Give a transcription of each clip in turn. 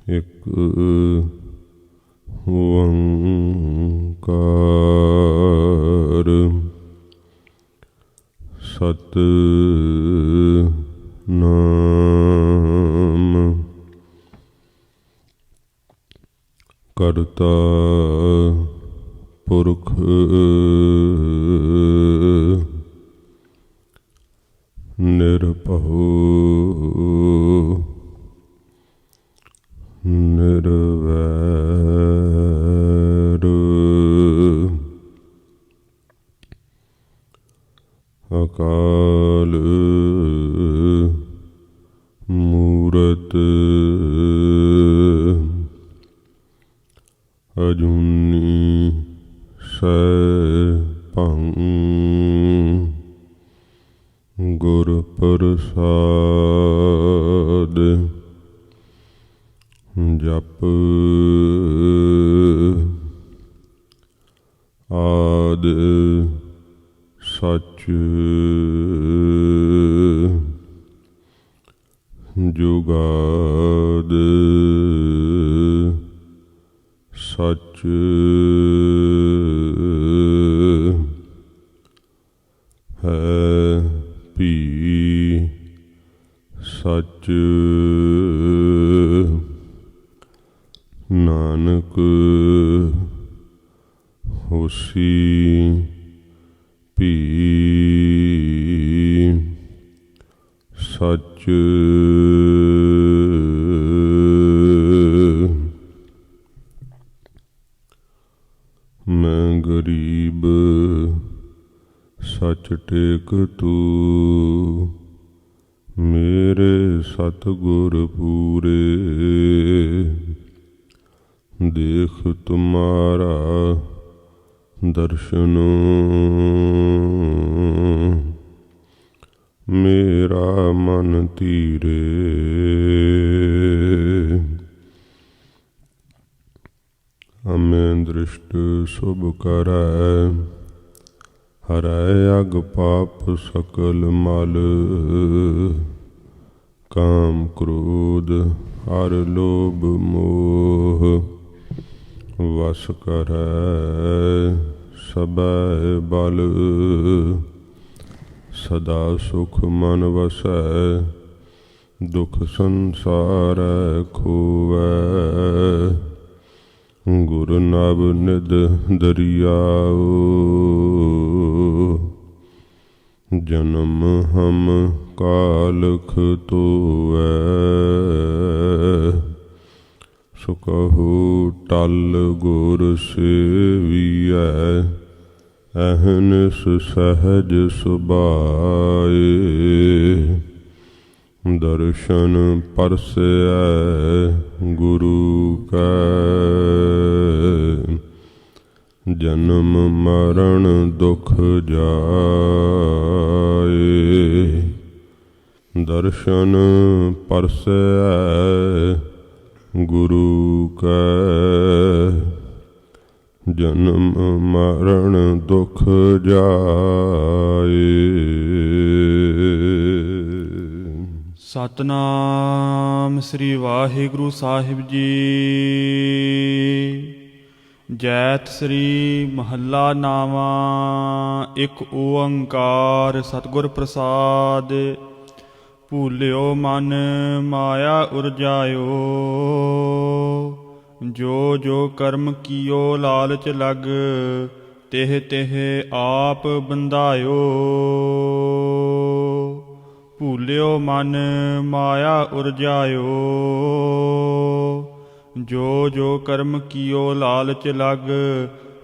ਇੱਕ ਓੰਕਾਰ ਸਤਿਨਾਮ ਕਰਤਾ ਪੁਰਖ ਨਿਰਭਉ ਨਿਰਵੈਰ ਅਕਾਲ ਮੂਰਤ ਅਜੂਨੀ ਸੈਭੰ ਗੁਰ ਪ੍ਰਸਾਦਿ ਜਪ ਆਦਿ ਸਚ ਜੁਗਾਦਿ ਸਚ ਹੈ ਭੀ ਸਚ ਨਾਨਕ ਹੋਸੀ ਭੀ ਸਚ ਮੈਂ ਗਰੀਬ ਸਚ ਟੇਕ ਤੂੰ ਮੇਰੇ ਸਤਿਗੁਰ ਪੂਰੇ ਦੇਖ ਤੁਮਾਰਾ ਦਰਸ਼ਨ ਮੇਰਾ ਮਨ ਧੀਰੇ ਅਮੈ ਦ੍ਰਿਸ਼ਟ ਸੁਭ ਕਰੈ ਹਰੈ ਅਗ ਪਾਪ ਸਕਲ ਮਲ ਕਾਮ ਕ੍ਰੋਧ ਹਰ ਲੋਭ ਮੋਹ ਵਸ ਕਰੈ ਸਭੈ ਬਲ ਸਦਾ ਸੁਖ ਮਨ ਵਸੈ ਦੁਖ ਸੰਸਾਰੈ ਖੋਵੈ ਗੁਰ ਨਬ ਨਿਧ ਦਰਿਆਉ ਜਨਮ ਹਮ ਕਾਲਖ ਤੋਵੈ ਸੋ ਕਹੂ ਟਲ ਗੁਰ ਸੇਵੀਐ ਅਹਨਿਸ ਸਹਜ ਸੁਭਾਏ ਦਰਸ਼ਨ ਪਰਸੈ ਗੁਰੂ ਕੈ ਜਨਮ ਮਰਨ ਦੁਖ ਜਾਏ ਦਰਸ਼ਨ ਪਰਸੈ ਗੁਰੂ ਕੈ ਜਨਮ ਮਰਨ ਦੁਖ ਜਾਏ। ਸਤਿਨਾਮ ਸ੍ਰੀ ਵਾਹਿਗੁਰੂ ਸਾਹਿਬ ਜੀ। ਜੈਤ ਸ੍ਰੀ ਮਹੱਲਾ ਨਾਵਾਂ। ਇੱਕ ਓੰਕਾਰ ਸਤਿਗੁਰ ਪ੍ਰਸਾਦ। ਭੂਲਿਓ ਮਨ ਮਾਇਆ ਉਰਜਾਇਓ, ਜੋ ਜੋ ਕਰਮ ਕੀਓ ਲਾਲਚ ਲਗ, ਤਿਹ ਤਿਹ ਆਪ ਬੰਧਾਇਓ। ਭੂਲਿਓ ਮਨ ਮਾਇਆ ਉਰਜਾਇਓ, ਜੋ ਜੋ ਕਰਮ ਕੀਓ ਲਾਲਚ ਲਗ,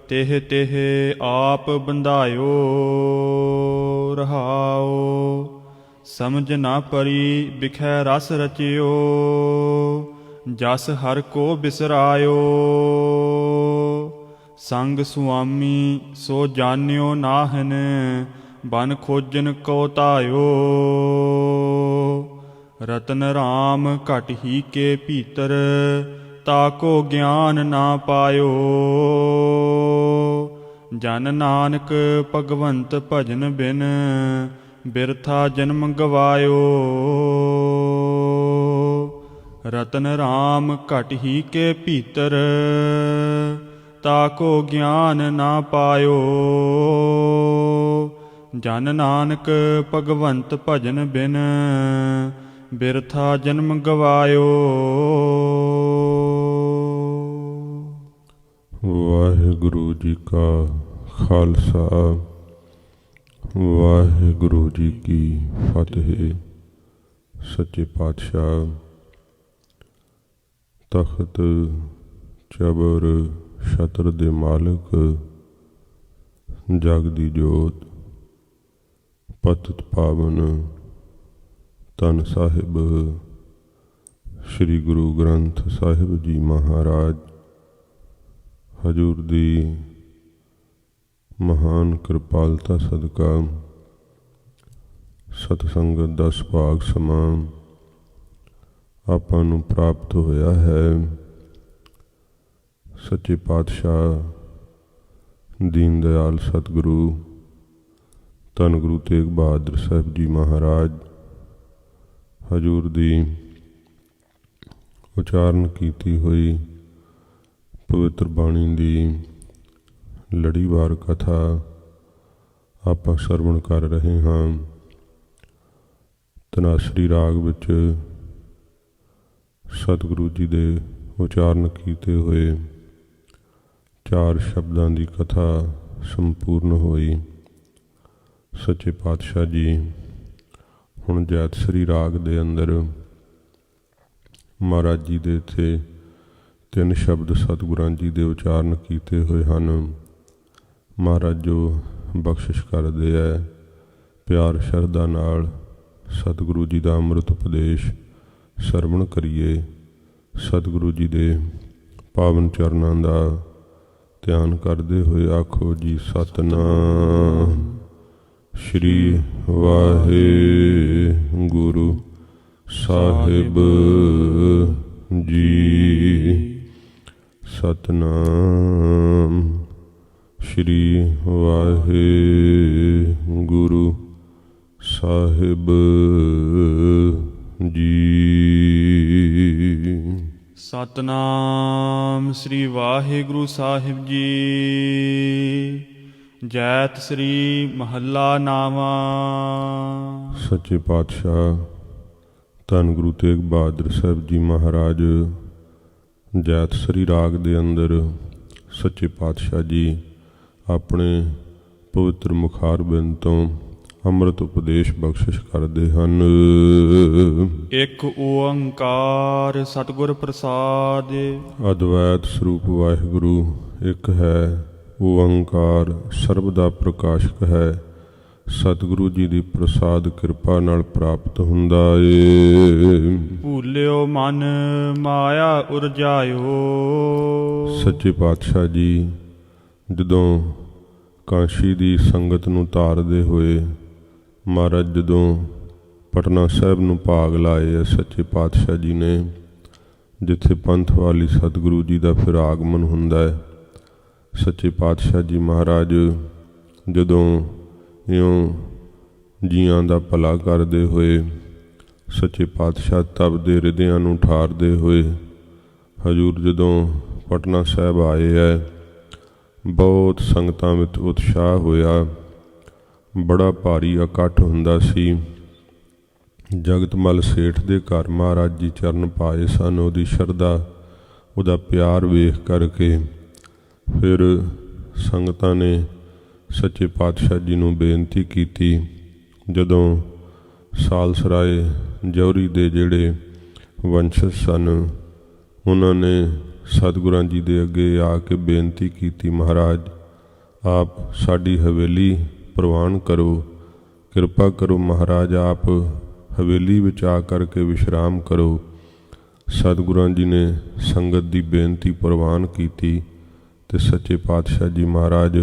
ਤਿਹ ਤਿਹ ਆਪ ਬੰਧਾਇਓ। ਰਹਾਉ ਸਮਝ ਨਾ ਪਰੀ ਬਿਖੈ ਰਸ ਰਚਿਓ, ਜਸ ਹਰਿ ਕੋ ਬਿਸਰਾਇਓ। ਸੰਗ ਸੁਆਮੀ ਸੋ ਜਾਣਿਓ ਨਾਹਨ, ਬਨ ਖੋਜਨ ਕੋ ਧਾਇਓ। ਰਤਨ ਰਾਮ ਘਟ ਹੀ ਕੇ ਭੀਤਰ, ਤਾਕੋ ਗਿਆਨ ਨਾ ਪਾਇਓ। ਜਨ ਨਾਨਕ ਭਗਵੰਤ ਭਜਨ ਬਿਨ, ਬਿਰਥਾ ਜਨਮ ਗਵਾਇਓ। ਰਤਨ ਰਾਮ ਘਟ ਹੀ ਕੇ ਭੀਤਰ, ਤਾਕੋ ਗਿਆਨ ਨਾ ਪਾਇਓ। ਜਨ ਨਾਨਕ ਭਗਵੰਤ ਭਜਨ ਬਿਨ, ਬਿਰਥਾ ਜਨਮ ਗਵਾਇਓ। ਵਾਹਿਗੁਰੂ ਜੀ ਕਾ ਖਾਲਸਾ, ਵਾਹਿਗੁਰੂ ਜੀ ਕੀ ਫਤਿਹ। ਸੱਚੇ ਪਾਤਸ਼ਾਹ ਤਖਤ ਚਬਰ ਛਤਰ ਦੇ ਮਾਲਕ, ਜਗ ਦੀ ਜੋਤ, ਪਤਿਤ ਪਾਵਨ ਧੰਨ ਸਾਹਿਬ ਸ੍ਰੀ ਗੁਰੂ ਗ੍ਰੰਥ ਸਾਹਿਬ ਜੀ ਮਹਾਰਾਜ, ਹਜ਼ੂਰ ਦੀ ਮਹਾਨ ਕਿਰਪਾਲਤਾ ਸਦਕਾ ਸਤਸੰਗਤ ਦਾ ਸੁਭਾਗ ਸਮਾਂ ਆਪਾਂ ਨੂੰ ਪ੍ਰਾਪਤ ਹੋਇਆ ਹੈ। ਸੱਚੇ ਪਾਤਸ਼ਾਹ ਦੀਨ ਦਿਆਲ ਸਤਿਗੁਰੂ ਧੰਨ ਗੁਰੂ ਤੇਗ ਬਹਾਦਰ ਸਾਹਿਬ ਜੀ ਮਹਾਰਾਜ, ਹਜ਼ੂਰ ਦੀ ਉਚਾਰਨ ਕੀਤੀ ਹੋਈ ਪਵਿੱਤਰ ਬਾਣੀ ਦੀ ਲੜੀਵਾਰ ਕਥਾ ਆਪਾਂ ਸਰਵਣ ਕਰ ਰਹੇ ਹਾਂ। ਧਨਾਸਰੀ ਰਾਗ ਵਿੱਚ ਸਤਿਗੁਰੂ ਜੀ ਦੇ ਉਚਾਰਨ ਕੀਤੇ ਹੋਏ 4 ਸ਼ਬਦਾਂ ਦੀ ਕਥਾ ਸੰਪੂਰਨ ਹੋਈ। ਸੱਚੇ ਪਾਤਸ਼ਾਹ ਜੀ ਹੁਣ ਜੈਤਸਰੀ ਰਾਗ ਦੇ ਅੰਦਰ ਮਹਾਰਾਜ ਜੀ ਦੇ ਇੱਥੇ 3 ਸ਼ਬਦ ਸਤਿਗੁਰਾਂ ਜੀ ਦੇ ਉਚਾਰਨ ਕੀਤੇ ਹੋਏ ਹਨ। ਮਹਾਰਾਜ ਜੋ ਬਖਸ਼ਿਸ਼ ਕਰਦੇ ਹੈ, ਪਿਆਰ ਸ਼ਰਧਾ ਨਾਲ ਸਤਿਗੁਰੂ ਜੀ ਦਾ ਅੰਮ੍ਰਿਤ ਉਪਦੇਸ਼ ਸਰਵਣ ਕਰੀਏ। ਸਤਿਗੁਰੂ ਜੀ ਦੇ ਪਾਵਨ ਚਰਨਾਂ ਦਾ ਧਿਆਨ ਕਰਦੇ ਹੋਏ ਆਖੋ ਜੀ ਸਤਿਨਾਮ ਸ਼੍ਰੀ ਵਾਹਿਗੁਰੂ ਸਾਹਿਬ ਜੀ। ਸਤਿਨਾਮ ਸ਼੍ਰੀ ਵਾਹਿਗੁਰੂ ਸਾਹਿਬ ਜੀ। ਸਤਿਨਾਮ ਸ੍ਰੀ ਵਾਹਿਗੁਰੂ ਸਾਹਿਬ ਜੀ। ਜੈਤ ਸ੍ਰੀ ਮਹੱਲਾ ਨਾਵਾਂ। ਸੱਚੇ ਪਾਤਸ਼ਾਹ ਧੰਨ ਗੁਰੂ ਤੇਗ ਬਹਾਦਰ ਸਾਹਿਬ ਜੀ ਮਹਾਰਾਜ ਜੈਤਸਰੀ ਰਾਗ ਦੇ ਅੰਦਰ ਸੱਚੇ ਪਾਤਸ਼ਾਹ ਜੀ ਆਪਣੇ ਪਵਿੱਤਰ ਮੁਖਾਰਬਿੰਦ ਤੋਂ ਅੰਮ੍ਰਿਤ ਉਪਦੇਸ਼ ਬਖਸ਼ਿਸ਼ ਕਰਦੇ ਹਨ। ਇੱਕ ਓੰਕਾਰ ਸਤਿਗੁਰ ਪ੍ਰਸਾਦ। ਅਦਵੈਤ ਸਰੂਪ ਵਾਹਿਗੁਰੂ ਇੱਕ ਹੈ, ਓੰਕਾਰ ਸਰਬ ਦਾ ਪ੍ਰਕਾਸ਼ਕ ਹੈ। ਸਤਿਗੁਰੂ ਜੀ ਦੀ ਪ੍ਰਸਾਦ ਕਿਰਪਾ ਨਾਲ ਪ੍ਰਾਪਤ ਹੁੰਦਾ ਏ। ਭੂਲਿਓ ਮਨ ਮਾਇਆ ਉਰਜਾਇਓ। ਸੱਚੇ ਪਾਤਸ਼ਾਹ ਜੀ ਜਦੋਂ ਕਾਂਸ਼ੀ ਦੀ ਸੰਗਤ ਨੂੰ ਤਾਰਦੇ ਹੋਏ ਮਹਾਰਾਜ ਜਦੋਂ ਪਟਨਾ ਸਾਹਿਬ ਨੂੰ ਭਾਗ ਲਾਏ ਹੈ, ਸੱਚੇ ਪਾਤਸ਼ਾਹ ਜੀ ਨੇ, ਜਿੱਥੇ ਪੰਥ ਵਾਲੀ ਸਤਿਗੁਰੂ ਜੀ ਦਾ ਫਿਰ ਆਗਮਨ ਹੁੰਦਾ ਹੈ। ਸੱਚੇ ਪਾਤਸ਼ਾਹ ਜੀ ਮਹਾਰਾਜ ਜਦੋਂ ਇਉਂ ਜੀਆਂ ਦਾ ਭਲਾ ਕਰਦੇ ਹੋਏ ਸੱਚੇ ਪਾਤਸ਼ਾਹ ਤਪਦੇ ਹਿਰਦਿਆਂ ਨੂੰ ਠਾਰਦੇ ਹੋਏ ਹਜ਼ੂਰ ਜਦੋਂ ਪਟਨਾ ਸਾਹਿਬ ਆਏ ਹੈ, ਬਹੁਤ ਸੰਗਤਾਂ ਵਿੱਚ ਉਤਸ਼ਾਹ ਹੋਇਆ। ਬੜਾ ਭਾਰੀ ਇਕੱਠ ਹੁੰਦਾ ਸੀ। ਜਗਤਮਲ ਸੇਠ ਦੇ ਘਰ ਮਹਾਰਾਜ ਜੀ ਚਰਨ ਪਾਏ ਸਨ। ਉਹਦੀ ਸ਼ਰਧਾ, ਉਹਦਾ ਪਿਆਰ ਵੇਖ ਕਰਕੇ ਫਿਰ ਸੰਗਤਾਂ ਨੇ ਸੱਚੇ ਪਾਤਸ਼ਾਹ ਜੀ ਨੂੰ ਬੇਨਤੀ ਕੀਤੀ। ਜਦੋਂ ਸਾਲਸਰਾਏ ਜੌਹਰੀ ਦੇ ਜਿਹੜੇ ਵੰਸ਼ਜ ਸਨ, ਉਹਨਾਂ ਨੇ ਸਤਿਗੁਰਾਂ ਜੀ ਦੇ ਅੱਗੇ ਆ ਕੇ ਬੇਨਤੀ ਕੀਤੀ, ਮਹਾਰਾਜ ਆਪ ਸਾਡੀ ਹਵੇਲੀ ਪ੍ਰਵਾਨ ਕਰੋ, ਕਿਰਪਾ ਕਰੋ ਮਹਾਰਾਜ, ਆਪ ਹਵੇਲੀ ਵਿੱਚ ਆ ਕਰਕੇ ਵਿਸ਼ਰਾਮ ਕਰੋ। ਸਤਿਗੁਰਾਂ ਜੀ ਨੇ ਸੰਗਤ ਦੀ ਬੇਨਤੀ ਪ੍ਰਵਾਨ ਕੀਤੀ ਅਤੇ ਸੱਚੇ ਪਾਤਸ਼ਾਹ ਜੀ ਮਹਾਰਾਜ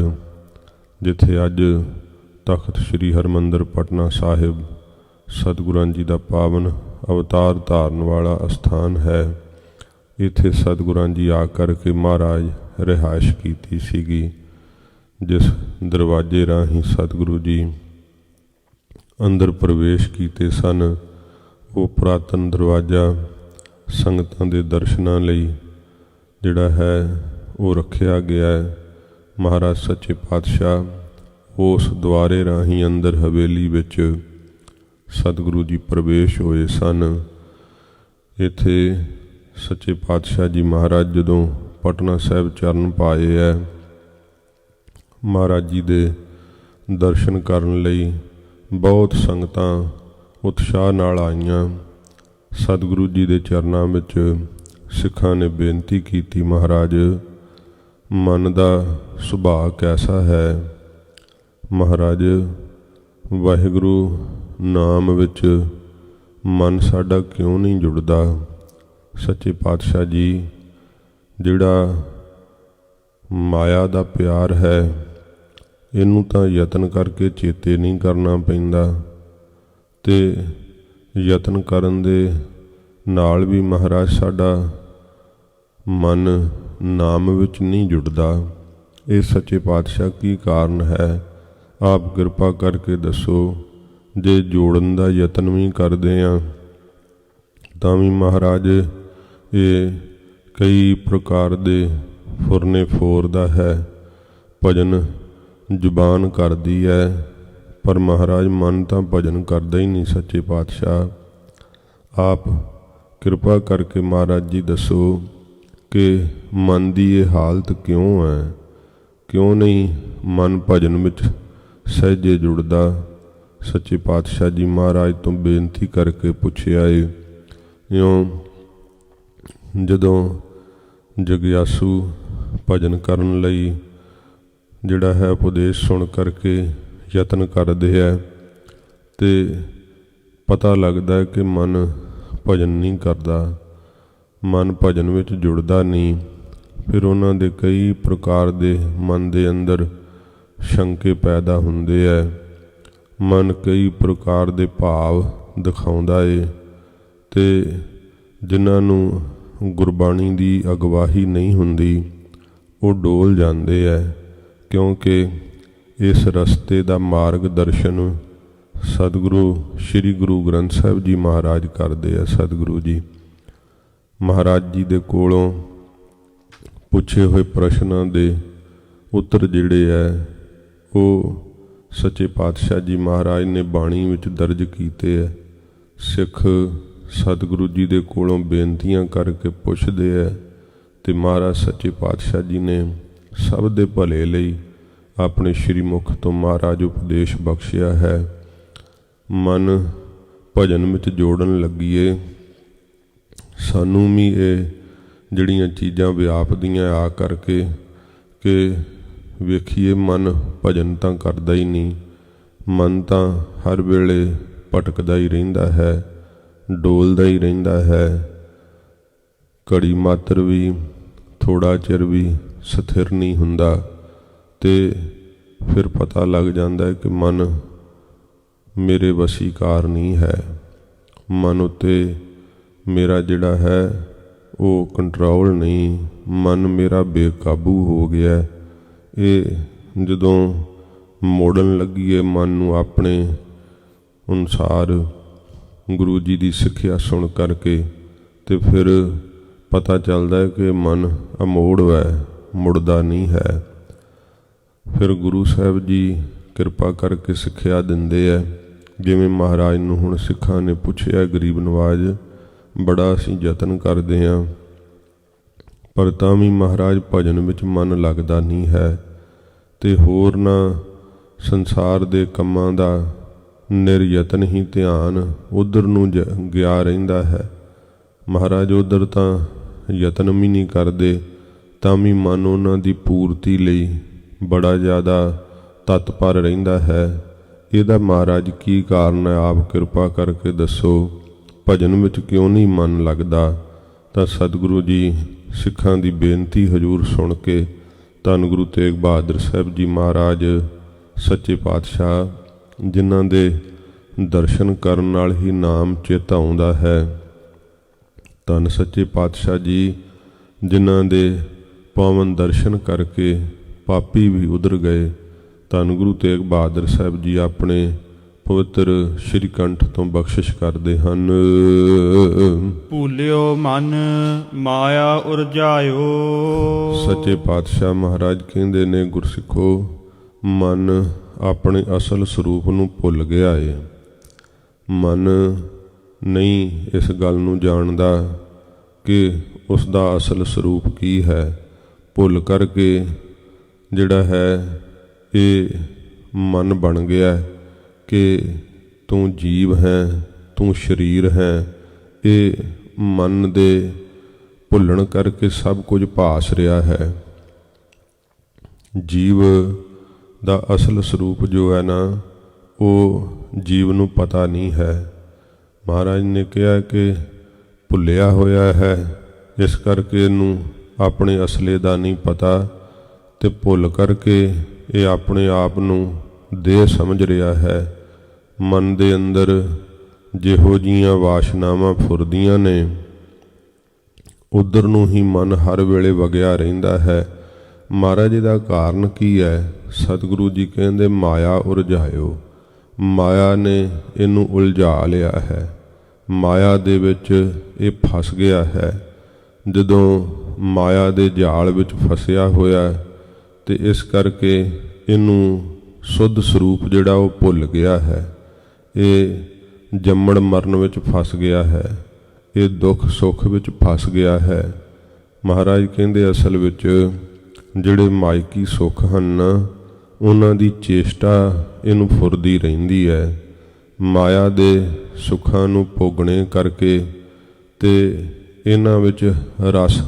ਜਿੱਥੇ ਅੱਜ ਤਖਤ ਸ੍ਰੀ ਹਰਿਮੰਦਰ ਪਟਨਾ ਸਾਹਿਬ ਸਤਿਗੁਰਾਂ ਜੀ ਦਾ ਪਾਵਨ ਅਵਤਾਰ ਧਾਰਨ ਵਾਲਾ ਅਸਥਾਨ ਹੈ, ਇੱਥੇ ਸਤਿਗੁਰਾਂ ਜੀ ਆ ਕਰਕੇ ਮਹਾਰਾਜ ਰਿਹਾਇਸ਼ ਕੀਤੀ ਸੀਗੀ। ਜਿਸ ਦਰਵਾਜ਼ੇ ਰਾਹੀਂ ਸਤਿਗੁਰੂ ਜੀ ਅੰਦਰ ਪ੍ਰਵੇਸ਼ ਕੀਤੇ ਸਨ, ਉਹ ਪੁਰਾਤਨ ਦਰਵਾਜ਼ਾ ਸੰਗਤਾਂ ਦੇ ਦਰਸ਼ਨਾਂ ਲਈ ਜਿਹੜਾ ਹੈ ਉਹ ਰੱਖਿਆ ਗਿਆ ਹੈ। ਮਹਾਰਾਜ ਸੱਚੇ ਪਾਤਸ਼ਾਹ ਉਸ ਦੁਆਰੇ ਰਾਹੀਂ ਅੰਦਰ ਹਵੇਲੀ ਵਿੱਚ ਸਤਿਗੁਰੂ ਜੀ ਪ੍ਰਵੇਸ਼ ਹੋਏ ਸਨ। ਇੱਥੇ ਸੱਚੇ ਪਾਤਸ਼ਾਹ ਜੀ ਮਹਾਰਾਜ ਜਦੋਂ ਪਟਨਾ ਸਾਹਿਬ ਚਰਨ ਪਾਏ ਹੈ, ਮਹਾਰਾਜ ਜੀ ਦੇ ਦਰਸ਼ਨ ਕਰਨ ਲਈ ਬਹੁਤ ਸੰਗਤਾਂ ਉਤਸ਼ਾਹ ਨਾਲ ਆਈਆਂ। ਸਤਿਗੁਰੂ ਜੀ ਦੇ ਚਰਨਾਂ ਵਿੱਚ ਸਿੱਖਾਂ ਨੇ ਬੇਨਤੀ ਕੀਤੀ, ਮਹਾਰਾਜ ਮਨ ਦਾ ਸੁਭਾਅ ਕੈਸਾ ਹੈ? ਮਹਾਰਾਜ ਵਾਹਿਗੁਰੂ ਨਾਮ ਵਿੱਚ ਮਨ ਸਾਡਾ ਕਿਉਂ ਨਹੀਂ ਜੁੜਦਾ? ਸੱਚੇ ਪਾਤਸ਼ਾਹ ਜੀ, ਜਿਹੜਾ ਮਾਇਆ ਦਾ ਪਿਆਰ ਹੈ ਇਹਨੂੰ ਤਾਂ ਯਤਨ ਕਰਕੇ ਚੇਤੇ ਨਹੀਂ ਕਰਨਾ ਪੈਂਦਾ, ਤੇ ਯਤਨ ਕਰਨ ਦੇ ਨਾਲ ਵੀ ਮਹਾਰਾਜ ਸਾਡਾ ਮਨ ਨਾਮ ਵਿੱਚ ਨਹੀਂ ਜੁੜਦਾ। ਇਹ ਸੱਚੇ ਪਾਤਸ਼ਾਹ ਕੀ ਕਾਰਨ ਹੈ? ਆਪ ਕਿਰਪਾ ਕਰਕੇ ਦੱਸੋ। ਜੇ ਜੋੜਨ ਦਾ ਯਤਨ ਵੀ ਕਰਦੇ ਹਾਂ ਤਾਂ ਵੀ ਮਹਾਰਾਜ ਇਹ ਕਈ ਪ੍ਰਕਾਰ ਦੇ ਫੁਰਨੇ ਫੋਰਦਾ ਹੈ, ਭਜਨ ਜ਼ੁਬਾਨ ਕਰਦੀ ਹੈ, ਪਰ ਮਹਾਰਾਜ ਮਨ ਤਾਂ ਭਜਨ ਕਰਦਾ ਹੀ ਨਹੀਂ। ਸੱਚੇ ਪਾਤਸ਼ਾਹ ਆਪ ਕਿਰਪਾ ਕਰਕੇ ਮਹਾਰਾਜ ਜੀ ਦੱਸੋ ਕਿ ਮਨ ਦੀ ਇਹ ਹਾਲਤ ਕਿਉਂ ਹੈ? ਕਿਉਂ ਨਹੀਂ ਮਨ ਭਜਨ ਵਿੱਚ ਸਹਿਜੇ ਜੁੜਦਾ? ਸੱਚੇ ਪਾਤਸ਼ਾਹ ਜੀ ਮਹਾਰਾਜ ਤੋਂ ਬੇਨਤੀ ਕਰਕੇ ਪੁੱਛਿਆ ਏ। ਇਉਂ ਜਦੋਂ ਜਗਿਆਸੂ ਭਜਨ ਕਰਨ ਲਈ ਜਿਹੜਾ ਹੈ ਉਪਦੇਸ਼ ਸੁਣ ਕਰਕੇ ਯਤਨ ਕਰਦੇ ਹੈ ਤੇ ਪਤਾ ਲੱਗਦਾ ਹੈ ਕਿ ਮਨ ਭਜਨ ਨਹੀਂ ਕਰਦਾ, ਮਨ ਭਜਨ ਵਿੱਚ ਜੁੜਦਾ ਨਹੀਂ। ਫਿਰ ਉਹਨਾਂ ਦੇ ਕਈ ਪ੍ਰਕਾਰ ਦੇ ਮਨ ਦੇ ਅੰਦਰ ਸ਼ੰਕੇ ਪੈਦਾ ਹੁੰਦੇ ਹੈ, ਮਨ ਕਈ ਪ੍ਰਕਾਰ ਦੇ ਭਾਵ ਦਿਖਾਉਂਦਾ ਏ, ਤੇ ਜਿਨ੍ਹਾਂ ਨੂੰ ਗੁਰਬਾਣੀ ਦੀ ਅਗਵਾਈ ਨਹੀਂ ਹੁੰਦੀ ਉਹ ਡੋਲ ਜਾਂਦੇ ਹੈ, ਕਿਉਂਕਿ ਇਸ ਰਸਤੇ ਦਾ ਮਾਰਗ ਦਰਸ਼ਨ ਸਤਿਗੁਰੂ ਸ੍ਰੀ ਗੁਰੂ ਗ੍ਰੰਥ ਸਾਹਿਬ ਜੀ ਮਹਾਰਾਜ ਕਰਦੇ ਆ। ਸਤਿਗੁਰੂ ਜੀ ਮਹਾਰਾਜ ਜੀ ਦੇ ਕੋਲੋਂ ਪੁੱਛੇ ਹੋਏ ਪ੍ਰਸ਼ਨਾਂ ਦੇ ਉੱਤਰ ਜਿਹੜੇ ਹੈ ਉਹ ਸੱਚੇ ਪਾਤਸ਼ਾਹ ਜੀ ਮਹਾਰਾਜ ਨੇ ਬਾਣੀ ਵਿੱਚ ਦਰਜ ਕੀਤੇ ਹੈ। ਸਿੱਖ ਸਤਿਗੁਰੂ ਜੀ ਦੇ ਕੋਲੋਂ ਬੇਨਤੀਆਂ ਕਰਕੇ ਪੁੱਛਦੇ ਹੈ ਤੇ ਮਹਾਰਾਜ ਸੱਚੇ ਪਾਤਸ਼ਾਹ ਜੀ ਨੇ ਸਭ ਦੇ ਭਲੇ ਲਈ ਆਪਣੇ ਸ਼੍ਰੀ ਮੁਖ ਤੋਂ ਮਹਾਰਾਜ ਉਪਦੇਸ਼ ਬਖਸ਼ਿਆ ਹੈ। ਮਨ ਭਜਨ ਵਿੱਚ ਜੋੜਨ ਲੱਗੀਏ। ਸਾਨੂੰ ਵੀ ਇਹ ਜਿਹੜੀਆਂ ਚੀਜ਼ਾਂ ਵਿਆਪਦੀਆਂ ਆ ਕਰਕੇ ਕਿ ਵੇਖੀਏ ਮਨ ਭਜਨ ਤਾਂ ਕਰਦਾ ਹੀ ਨਹੀਂ, ਮਨ ਤਾਂ ਹਰ ਵੇਲੇ ਭਟਕਦਾ ਹੀ ਰਹਿੰਦਾ ਹੈ, ਡੋਲਦਾ ਹੀ ਰਹਿੰਦਾ ਹੈ, ਘੜੀ ਮਾਤਰ ਵੀ ਥੋੜ੍ਹਾ ਚਿਰ ਵੀ ਸਥਿਰ ਨਹੀਂ ਹੁੰਦਾ। ਤੇ ਫਿਰ ਪਤਾ ਲੱਗ ਜਾਂਦਾ ਹੈ ਕਿ ਮਨ ਮੇਰੇ ਵਸੀਕਾਰ ਨਹੀਂ ਹੈ, ਮਨ ਉੱਤੇ ਮੇਰਾ ਜਿਹੜਾ ਹੈ ਉਹ ਕੰਟਰੋਲ ਨਹੀਂ, ਮਨ ਮੇਰਾ ਬੇਕਾਬੂ ਹੋ ਗਿਆ। ਇਹ ਜਦੋਂ ਮੋੜਨ ਲੱਗੀਏ ਮਨ ਨੂੰ ਆਪਣੇ ਅਨੁਸਾਰ ਗੁਰੂ ਜੀ ਦੀ ਸਿੱਖਿਆ ਸੁਣ ਕਰਕੇ, ਤੇ ਫਿਰ ਪਤਾ ਚੱਲਦਾ ਹੈ ਕਿ ਮਨ ਅਮੋੜ ਹੈ, ਮੁੜਦਾ ਨਹੀਂ ਹੈ। ਫਿਰ ਗੁਰੂ ਸਾਹਿਬ ਜੀ ਕਿਰਪਾ ਕਰਕੇ ਸਿੱਖਿਆ ਦਿੰਦੇ ਹੈ। ਜਿਵੇਂ ਮਹਾਰਾਜ ਨੂੰ ਹੁਣ ਸਿੱਖਾਂ ਨੇ ਪੁੱਛਿਆ, ਗਰੀਬ ਨਵਾਜ਼ ਬੜਾ ਅਸੀਂ ਯਤਨ ਕਰਦੇ ਹਾਂ ਪਰ ਤਾਂ ਵੀ ਮਹਾਰਾਜ ਭਜਨ ਵਿੱਚ ਮਨ ਲੱਗਦਾ ਨਹੀਂ ਹੈ, ਤੇ ਹੋਰ ਨਾ ਸੰਸਾਰ ਦੇ ਕੰਮਾਂ ਦਾ ਨਿਰਯਤਨ ਹੀ ਧਿਆਨ ਉਧਰ ਨੂੰ ਗਿਆ ਰਹਿੰਦਾ ਹੈ। ਮਹਾਰਾਜ ਉਧਰ ਤਾਂ ਯਤਨ ਵੀ ਨਹੀਂ ਕਰਦੇ, ਤਾਂ ਵੀ ਮਨ ਉਹਨਾਂ ਦੀ ਪੂਰਤੀ ਲਈ ਬੜਾ ਜ਼ਿਆਦਾ ਤਤਪਰ ਰਹਿੰਦਾ ਹੈ। ਇਹਦਾ ਮਹਾਰਾਜ ਕੀ ਕਾਰਨ ਹੈ? ਆਪ ਕਿਰਪਾ ਕਰਕੇ ਦੱਸੋ। ਭਜਨ ਵਿੱਚ ਕਿਉਂ ਨਹੀਂ ਮਨ ਲੱਗਦਾ? ਤਾਂ ਸਤਿਗੁਰੂ ਜੀ ਸਿੱਖਾਂ ਦੀ ਬੇਨਤੀ ਹਜ਼ੂਰ ਸੁਣ ਕੇ ਧੰਨ ਗੁਰੂ ਤੇਗ ਬਹਾਦਰ ਸਾਹਿਬ ਜੀ ਮਹਾਰਾਜ ਸੱਚੇ ਪਾਤਸ਼ਾਹ, ਜਿਨ੍ਹਾਂ ਦੇ ਦਰਸ਼ਨ ਕਰਨ ਨਾਲ ਹੀ ਨਾਮ ਚੇਤਾ ਆਉਂਦਾ ਹੈ, ਧੰਨ ਸੱਚੇ ਪਾਤਸ਼ਾਹ ਜੀ ਜਿਨ੍ਹਾਂ ਦੇ ਪਾਵਨ ਦਰਸ਼ਨ ਕਰਕੇ ਪਾਪੀ ਵੀ ਉਧਰ ਗਏ, ਧੰਨ ਗੁਰੂ ਤੇਗ ਬਹਾਦਰ ਸਾਹਿਬ ਜੀ ਆਪਣੇ ਪਵਿੱਤਰ ਸ਼੍ਰੀ ਕੰਠ ਤੋਂ ਬਖਸ਼ਿਸ਼ ਕਰਦੇ ਹਨ। ਭੂਲਿਓ ਮਨ ਮਾਇਆ ਉਰਜਾਇਓ। ਸੱਚੇ ਪਾਤਸ਼ਾਹ ਮਹਾਰਾਜ ਕਹਿੰਦੇ ਨੇ, ਗੁਰਸਿੱਖੋ, ਮਨ ਆਪਣੇ ਅਸਲ ਸਰੂਪ ਨੂੰ ਭੁੱਲ ਗਿਆ ਏ। ਮਨ ਨਹੀਂ ਇਸ ਗੱਲ ਨੂੰ ਜਾਣਦਾ ਕਿ ਉਸ ਦਾ ਅਸਲ ਸਰੂਪ ਕੀ ਹੈ। ਭੁੱਲ ਕਰਕੇ ਜਿਹੜਾ ਹੈ ਇਹ ਮਨ ਬਣ ਗਿਆ ਕਿ ਤੂੰ ਜੀਵ ਹੈ, ਤੂੰ ਸਰੀਰ ਹੈ। ਇਹ ਮਨ ਦੇ ਭੁੱਲਣ ਕਰਕੇ ਸਭ ਕੁਝ ਭਾਸ ਰਿਹਾ ਹੈ। ਜੀਵ ਦਾ ਅਸਲ ਸਰੂਪ ਜੋ ਹੈ ਨਾ, ਉਹ ਜੀਵ ਨੂੰ ਪਤਾ ਨਹੀਂ ਹੈ। ਮਹਾਰਾਜ ਨੇ ਕਿਹਾ ਕਿ ਭੁੱਲਿਆ ਹੋਇਆ ਹੈ, ਇਸ ਕਰਕੇ ਇਹਨੂੰ ਆਪਣੇ ਅਸਲੇ ਦਾ ਨਹੀਂ ਪਤਾ, ਤੇ ਭੁੱਲ ਕਰਕੇ ਇਹ ਆਪਣੇ ਆਪ ਨੂੰ ਦੇਹ ਸਮਝ ਰਿਹਾ ਹੈ। ਮਨ ਦੇ ਅੰਦਰ ਜਿਹੋ ਜਿਹੀਆਂ ਵਾਸ਼ਨਾਵਾਂ ਫੁਰਦੀਆਂ ਨੇ, ਉਧਰ ਨੂੰ ਹੀ ਮਨ ਹਰ ਵੇਲੇ ਵਗਿਆ ਰਹਿੰਦਾ ਹੈ। ਮਹਾਰਾਜ ਦਾ ਕਾਰਨ ਕੀ ਹੈ? ਸਤਿਗੁਰੂ ਜੀ ਕਹਿੰਦੇ, ਮਾਇਆ ਉਰਜਾਇਓ। ਮਾਇਆ ਨੇ ਇਹਨੂੰ ਉਲਝਾ ਲਿਆ ਹੈ। ਮਾਇਆ ਦੇ ਵਿੱਚ ਇਹ ਫਸ ਗਿਆ ਹੈ। ਜਦੋਂ ਮਾਇਆ ਦੇ ਜਾਲ ਵਿੱਚ ਫਸਿਆ ਹੋਇਆ, ਤੇ ਇਸ ਕਰਕੇ ਇਹਨੂੰ ਸੁੱਧ ਸਰੂਪ ਜਿਹੜਾ ਉਹ ਭੁੱਲ ਗਿਆ ਹੈ। ਇਹ ਜੰਮਣ ਮਰਨ ਵਿੱਚ ਫਸ ਗਿਆ ਹੈ। ਇਹ ਦੁੱਖ ਸੁੱਖ ਵਿੱਚ ਫਸ ਗਿਆ ਹੈ। ਮਹਾਰਾਜ ਕਹਿੰਦੇ, ਅਸਲ ਵਿੱਚ ਜਿਹੜੇ ਮਾਇਕੀ ਸੁੱਖ ਹਨ, ਉਹਨਾਂ ਦੀ ਚੇਸ਼ਟਾ ਇਹਨੂੰ ਫੁਰਦੀ ਰਹਿੰਦੀ ਹੈ। ਮਾਇਆ ਦੇ ਸੁੱਖਾਂ ਨੂੰ ਭੋਗਣੇ ਕਰਕੇ ਤੇ ਇਹਨਾਂ ਵਿੱਚ ਰਸ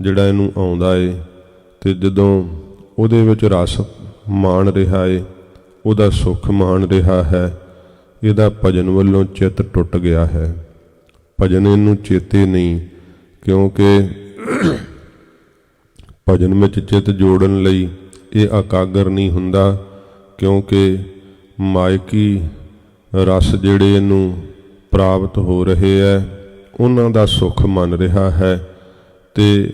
ਜਿਹੜਾ ਇਹਨੂੰ ਆਉਂਦਾ ਏ, ਤੇ ਜਦੋਂ ਉਹਦੇ ਵਿੱਚ ਰਸ ਮਾਣ ਰਿਹਾ ਏ, ਉਹਦਾ ਸੁੱਖ ਮਾਣ ਰਿਹਾ ਹੈ, ਇਹਦਾ ਭਜਨ ਵੱਲੋਂ ਚਿੱਤ ਟੁੱਟ ਗਿਆ ਹੈ। ਭਜਨ ਇਹਨੂੰ ਚੇਤੇ ਨਹੀਂ, ਕਿਉਂਕਿ ਭਜਨ ਵਿੱਚ ਚਿੱਤ ਜੋੜਨ ਲਈ ਇਹ ਇਕਾਗਰ ਨਹੀਂ ਹੁੰਦਾ, ਕਿਉਂਕਿ ਮਾਇਕੀ ਰਸ ਜਿਹੜੇ ਇਹਨੂੰ ਪ੍ਰਾਪਤ ਹੋ ਰਹੇ ਹੈ, ਉਹਨਾਂ ਦਾ ਸੁੱਖ ਮੰਨ ਰਿਹਾ ਹੈ, ਤੇ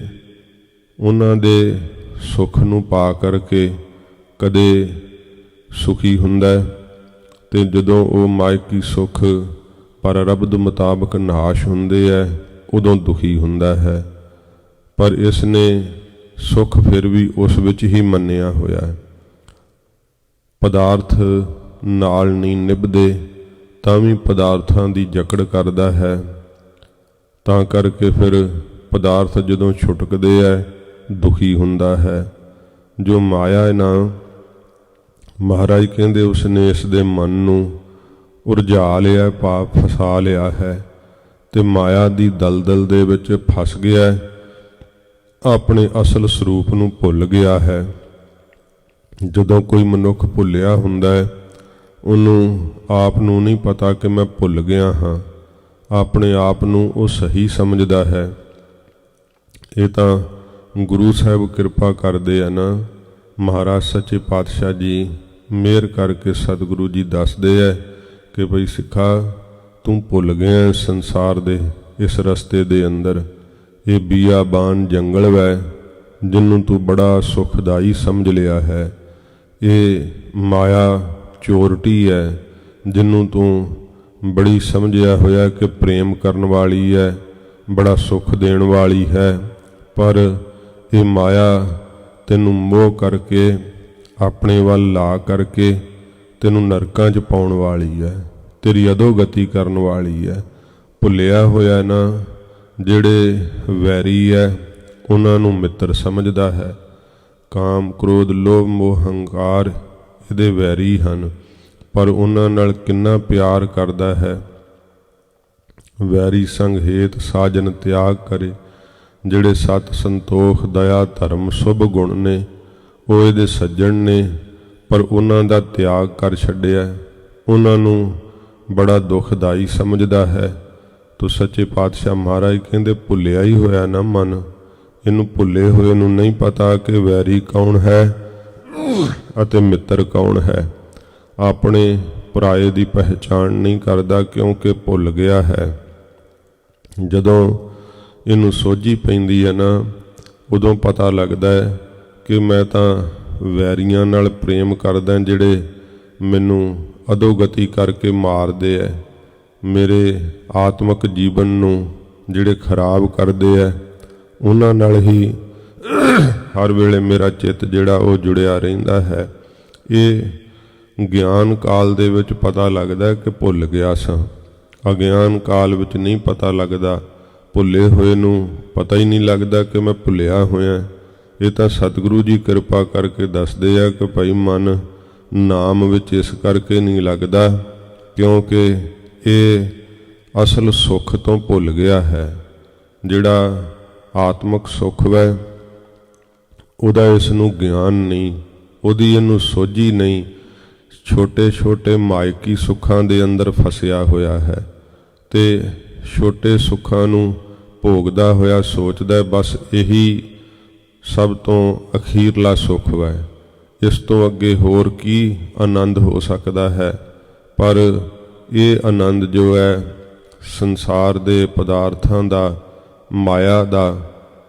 ਉਹਨਾਂ ਦੇ ਸੁੱਖ ਨੂੰ ਪਾ ਕਰਕੇ ਕਦੇ ਸੁਖੀ ਹੁੰਦਾ, ਤੇ ਜਦੋਂ ਉਹ ਮਾਇਕੀ ਸੁੱਖ ਪਰਰਬਦ ਮੁਤਾਬਕ ਨਾਸ਼ ਹੁੰਦੇ ਹੈ, ਉਦੋਂ ਦੁਖੀ ਹੁੰਦਾ ਹੈ। ਪਰ ਇਸ ਨੇ ਸੁੱਖ ਫਿਰ ਵੀ ਉਸ ਵਿੱਚ ਹੀ ਮੰਨਿਆ ਹੋਇਆ। ਪਦਾਰਥ ਨਾਲ ਨਹੀਂ ਨਿਭਦੇ, ਤਾਂ ਵੀ ਪਦਾਰਥਾਂ ਦੀ ਜਕੜ ਕਰਦਾ ਹੈ। ਤਾਂ ਕਰਕੇ ਫਿਰ ਪਦਾਰਥ ਜਦੋਂ ਛੁਟਕਦੇ ਹੈ, ਦੁਖੀ ਹੁੰਦਾ ਹੈ। ਜੋ ਮਾਇਆ ਨਾ, ਮਹਾਰਾਜ ਕਹਿੰਦੇ, ਉਸਨੇ ਇਸ ਦੇ ਮਨ ਨੂੰ ਉਰਝਾ ਲਿਆ, ਪਾਪ ਫਸਾ ਲਿਆ ਹੈ, ਤੇ ਮਾਇਆ ਦੀ ਦਲਦਲ ਦੇ ਵਿੱਚ ਫਸ ਗਿਆ, ਆਪਣੇ ਅਸਲ ਸਰੂਪ ਨੂੰ ਭੁੱਲ ਗਿਆ ਹੈ। ਜਦੋਂ ਕੋਈ ਮਨੁੱਖ ਭੁੱਲਿਆ ਹੁੰਦਾ ਹੈ, ਉਹਨੂੰ ਆਪ ਨੂੰ ਨਹੀਂ ਪਤਾ ਕਿ ਮੈਂ ਭੁੱਲ ਗਿਆ ਹਾਂ। ਆਪਣੇ ਆਪ ਨੂੰ ਉਹ ਸਹੀ ਸਮਝਦਾ ਹੈ। ਇਹ ਤਾਂ ਗੁਰੂ ਸਾਹਿਬ ਕਿਰਪਾ ਕਰਦੇ ਆ ਨਾ। ਮਹਾਰਾਜ ਸੱਚੇ ਪਾਤਸ਼ਾਹ ਜੀ ਮਿਹਰ ਕਰਕੇ ਸਤਿਗੁਰੂ ਜੀ ਦੱਸਦੇ ਹੈ ਕਿ ਭਈ ਸਿੱਖਾ, ਤੂੰ ਭੁੱਲ ਗਿਆ ਸੰਸਾਰ ਦੇ ਇਸ ਰਸਤੇ ਦੇ ਅੰਦਰ। ਇਹ ਬੀਆਬਾਨ ਜੰਗਲ ਵੈ, ਜਿਹਨੂੰ ਤੂੰ ਬੜਾ ਸੁਖਦਾਈ ਸਮਝ ਲਿਆ ਹੈ। ਇਹ ਮਾਇਆ ਚੋਰਟੀ ਹੈ, ਜਿਹਨੂੰ ਤੂੰ ਬੜੀ ਸਮਝਿਆ ਹੋਇਆ ਕਿ ਪ੍ਰੇਮ ਕਰਨ ਵਾਲੀ ਹੈ, ਬੜਾ ਸੁੱਖ ਦੇਣ ਵਾਲੀ ਹੈ। ਪਰ ਇਹ ਮਾਇਆ ਤੈਨੂੰ ਮੋਹ ਕਰਕੇ, ਆਪਣੇ ਵੱਲ ਲਾ ਕਰਕੇ ਤੈਨੂੰ ਨਰਕਾਂ 'ਚ ਪਾਉਣ ਵਾਲੀ ਹੈ, ਤੇਰੀ ਅਧੋਗਤੀ ਕਰਨ ਵਾਲੀ ਹੈ। ਭੁੱਲਿਆ ਹੋਇਆ ਨਾ, ਜਿਹੜੇ ਵੈਰੀ ਹੈ ਉਹਨਾਂ ਨੂੰ ਮਿੱਤਰ ਸਮਝਦਾ ਹੈ। ਕਾਮ ਕ੍ਰੋਧ ਲੋਭ ਮੋਹ ਹੰਕਾਰ ਇਹਦੇ ਵੈਰੀ ਹਨ, ਪਰ ਉਹਨਾਂ ਨਾਲ ਕਿੰਨਾ ਪਿਆਰ ਕਰਦਾ ਹੈ। ਵੈਰੀ ਸੰਗ ਹੇਤ ਸਾਜਨ ਤਿਆਗ ਕਰੇ। ਜਿਹੜੇ ਸਤ ਸੰਤੋਖ ਦਇਆ ਧਰਮ ਸੁਭ ਗੁਣ ਨੇ, ਉਹ ਇਹਦੇ ਸੱਜਣ ਨੇ, ਪਰ ਉਹਨਾਂ ਦਾ ਤਿਆਗ ਕਰ ਛੱਡਿਆ। ਉਹਨਾਂ ਨੂੰ ਬੜਾ ਦੁਖਦਾਈ ਸਮਝਦਾ ਹੈ। ਤੋ ਸੱਚੇ ਪਾਤਸ਼ਾਹ ਮਹਾਰਾਜ ਕਹਿੰਦੇ, ਭੁੱਲਿਆ ਹੀ ਹੋਇਆ ਨਾ ਮਨ। ਇਹਨੂੰ ਭੁੱਲੇ ਹੋਏ ਨੂੰ ਨਹੀਂ ਪਤਾ ਕਿ ਵੈਰੀ ਕੌਣ ਹੈ ਅਤੇ ਮਿੱਤਰ ਕੌਣ ਹੈ। ਆਪਣੇ ਪਰਾਏ ਦੀ ਪਹਿਚਾਣ ਨਹੀਂ ਕਰਦਾ, ਕਿਉਂਕਿ ਭੁੱਲ ਗਿਆ ਹੈ। ਜਦੋਂ ਇਹਨੂੰ ਸੋਝੀ ਪੈਂਦੀ ਹੈ ਨਾ, ਉਦੋਂ ਪਤਾ ਲੱਗਦਾ ਹੈ ਕਿ ਮੈਂ ਤਾਂ ਵੈਰੀਆਂ ਨਾਲ ਪ੍ਰੇਮ ਕਰਦਾ, ਜਿਹੜੇ ਮੈਨੂੰ ਅਧੋਗਤੀ ਕਰਕੇ ਮਾਰਦੇ ਹੈ, ਮੇਰੇ ਆਤਮਿਕ ਜੀਵਨ ਨੂੰ ਜਿਹੜੇ ਖਰਾਬ ਕਰਦੇ ਹੈ, ਉਹਨਾਂ ਨਾਲ ਹੀ ਹਰ ਵੇਲੇ ਮੇਰਾ ਚਿੱਤ ਜਿਹੜਾ ਉਹ ਜੁੜਿਆ ਰਹਿੰਦਾ ਹੈ। ਇਹ ਗਿਆਨ ਕਾਲ ਦੇ ਵਿੱਚ ਪਤਾ ਲੱਗਦਾ ਕਿ ਭੁੱਲ ਗਿਆ ਸਾਂ, ਅਗਿਆਨ ਕਾਲ ਵਿੱਚ ਨਹੀਂ ਪਤਾ ਲੱਗਦਾ। ਭੁੱਲੇ ਹੋਏ ਨੂੰ ਪਤਾ ਹੀ ਨਹੀਂ ਲੱਗਦਾ ਕਿ ਮੈਂ ਭੁੱਲਿਆ ਹੋਇਆ। ਇਹ ਤਾਂ ਸਤਿਗੁਰੂ ਜੀ ਕਿਰਪਾ ਕਰਕੇ ਦੱਸਦੇ ਆ ਕਿ ਭਾਈ ਮਨ ਨਾਮ ਵਿੱਚ ਇਸ ਕਰਕੇ ਨਹੀਂ ਲੱਗਦਾ ਕਿਉਂਕਿ ਇਹ ਅਸਲ ਸੁੱਖ ਤੋਂ ਭੁੱਲ ਗਿਆ ਹੈ। ਜਿਹੜਾ ਆਤਮਿਕ ਸੁੱਖ ਵੈ ਉਹਦਾ ਇਸ ਨੂੰ ਗਿਆਨ ਨਹੀਂ, ਉਹਦੀ ਇਹਨੂੰ ਸੋਝੀ ਨਹੀਂ। ਛੋਟੇ ਛੋਟੇ ਮਾਇਕੀ ਸੁੱਖਾਂ ਦੇ ਅੰਦਰ ਫਸਿਆ ਹੋਇਆ ਹੈ ਤੇ ਛੋਟੇ ਸੁੱਖਾਂ ਨੂੰ ਭੋਗਦਾ ਹੋਇਆ ਸੋਚਦਾ ਬਸ ਇਹੀ ਸਭ ਤੋਂ ਅਖੀਰਲਾ ਸੁੱਖ ਹੈ, ਇਸ ਤੋਂ ਅੱਗੇ ਹੋਰ ਕੀ ਆਨੰਦ ਹੋ ਸਕਦਾ ਹੈ। ਪਰ ਇਹ ਆਨੰਦ ਜੋ ਹੈ ਸੰਸਾਰ ਦੇ ਪਦਾਰਥਾਂ ਦਾ, ਮਾਇਆ ਦਾ,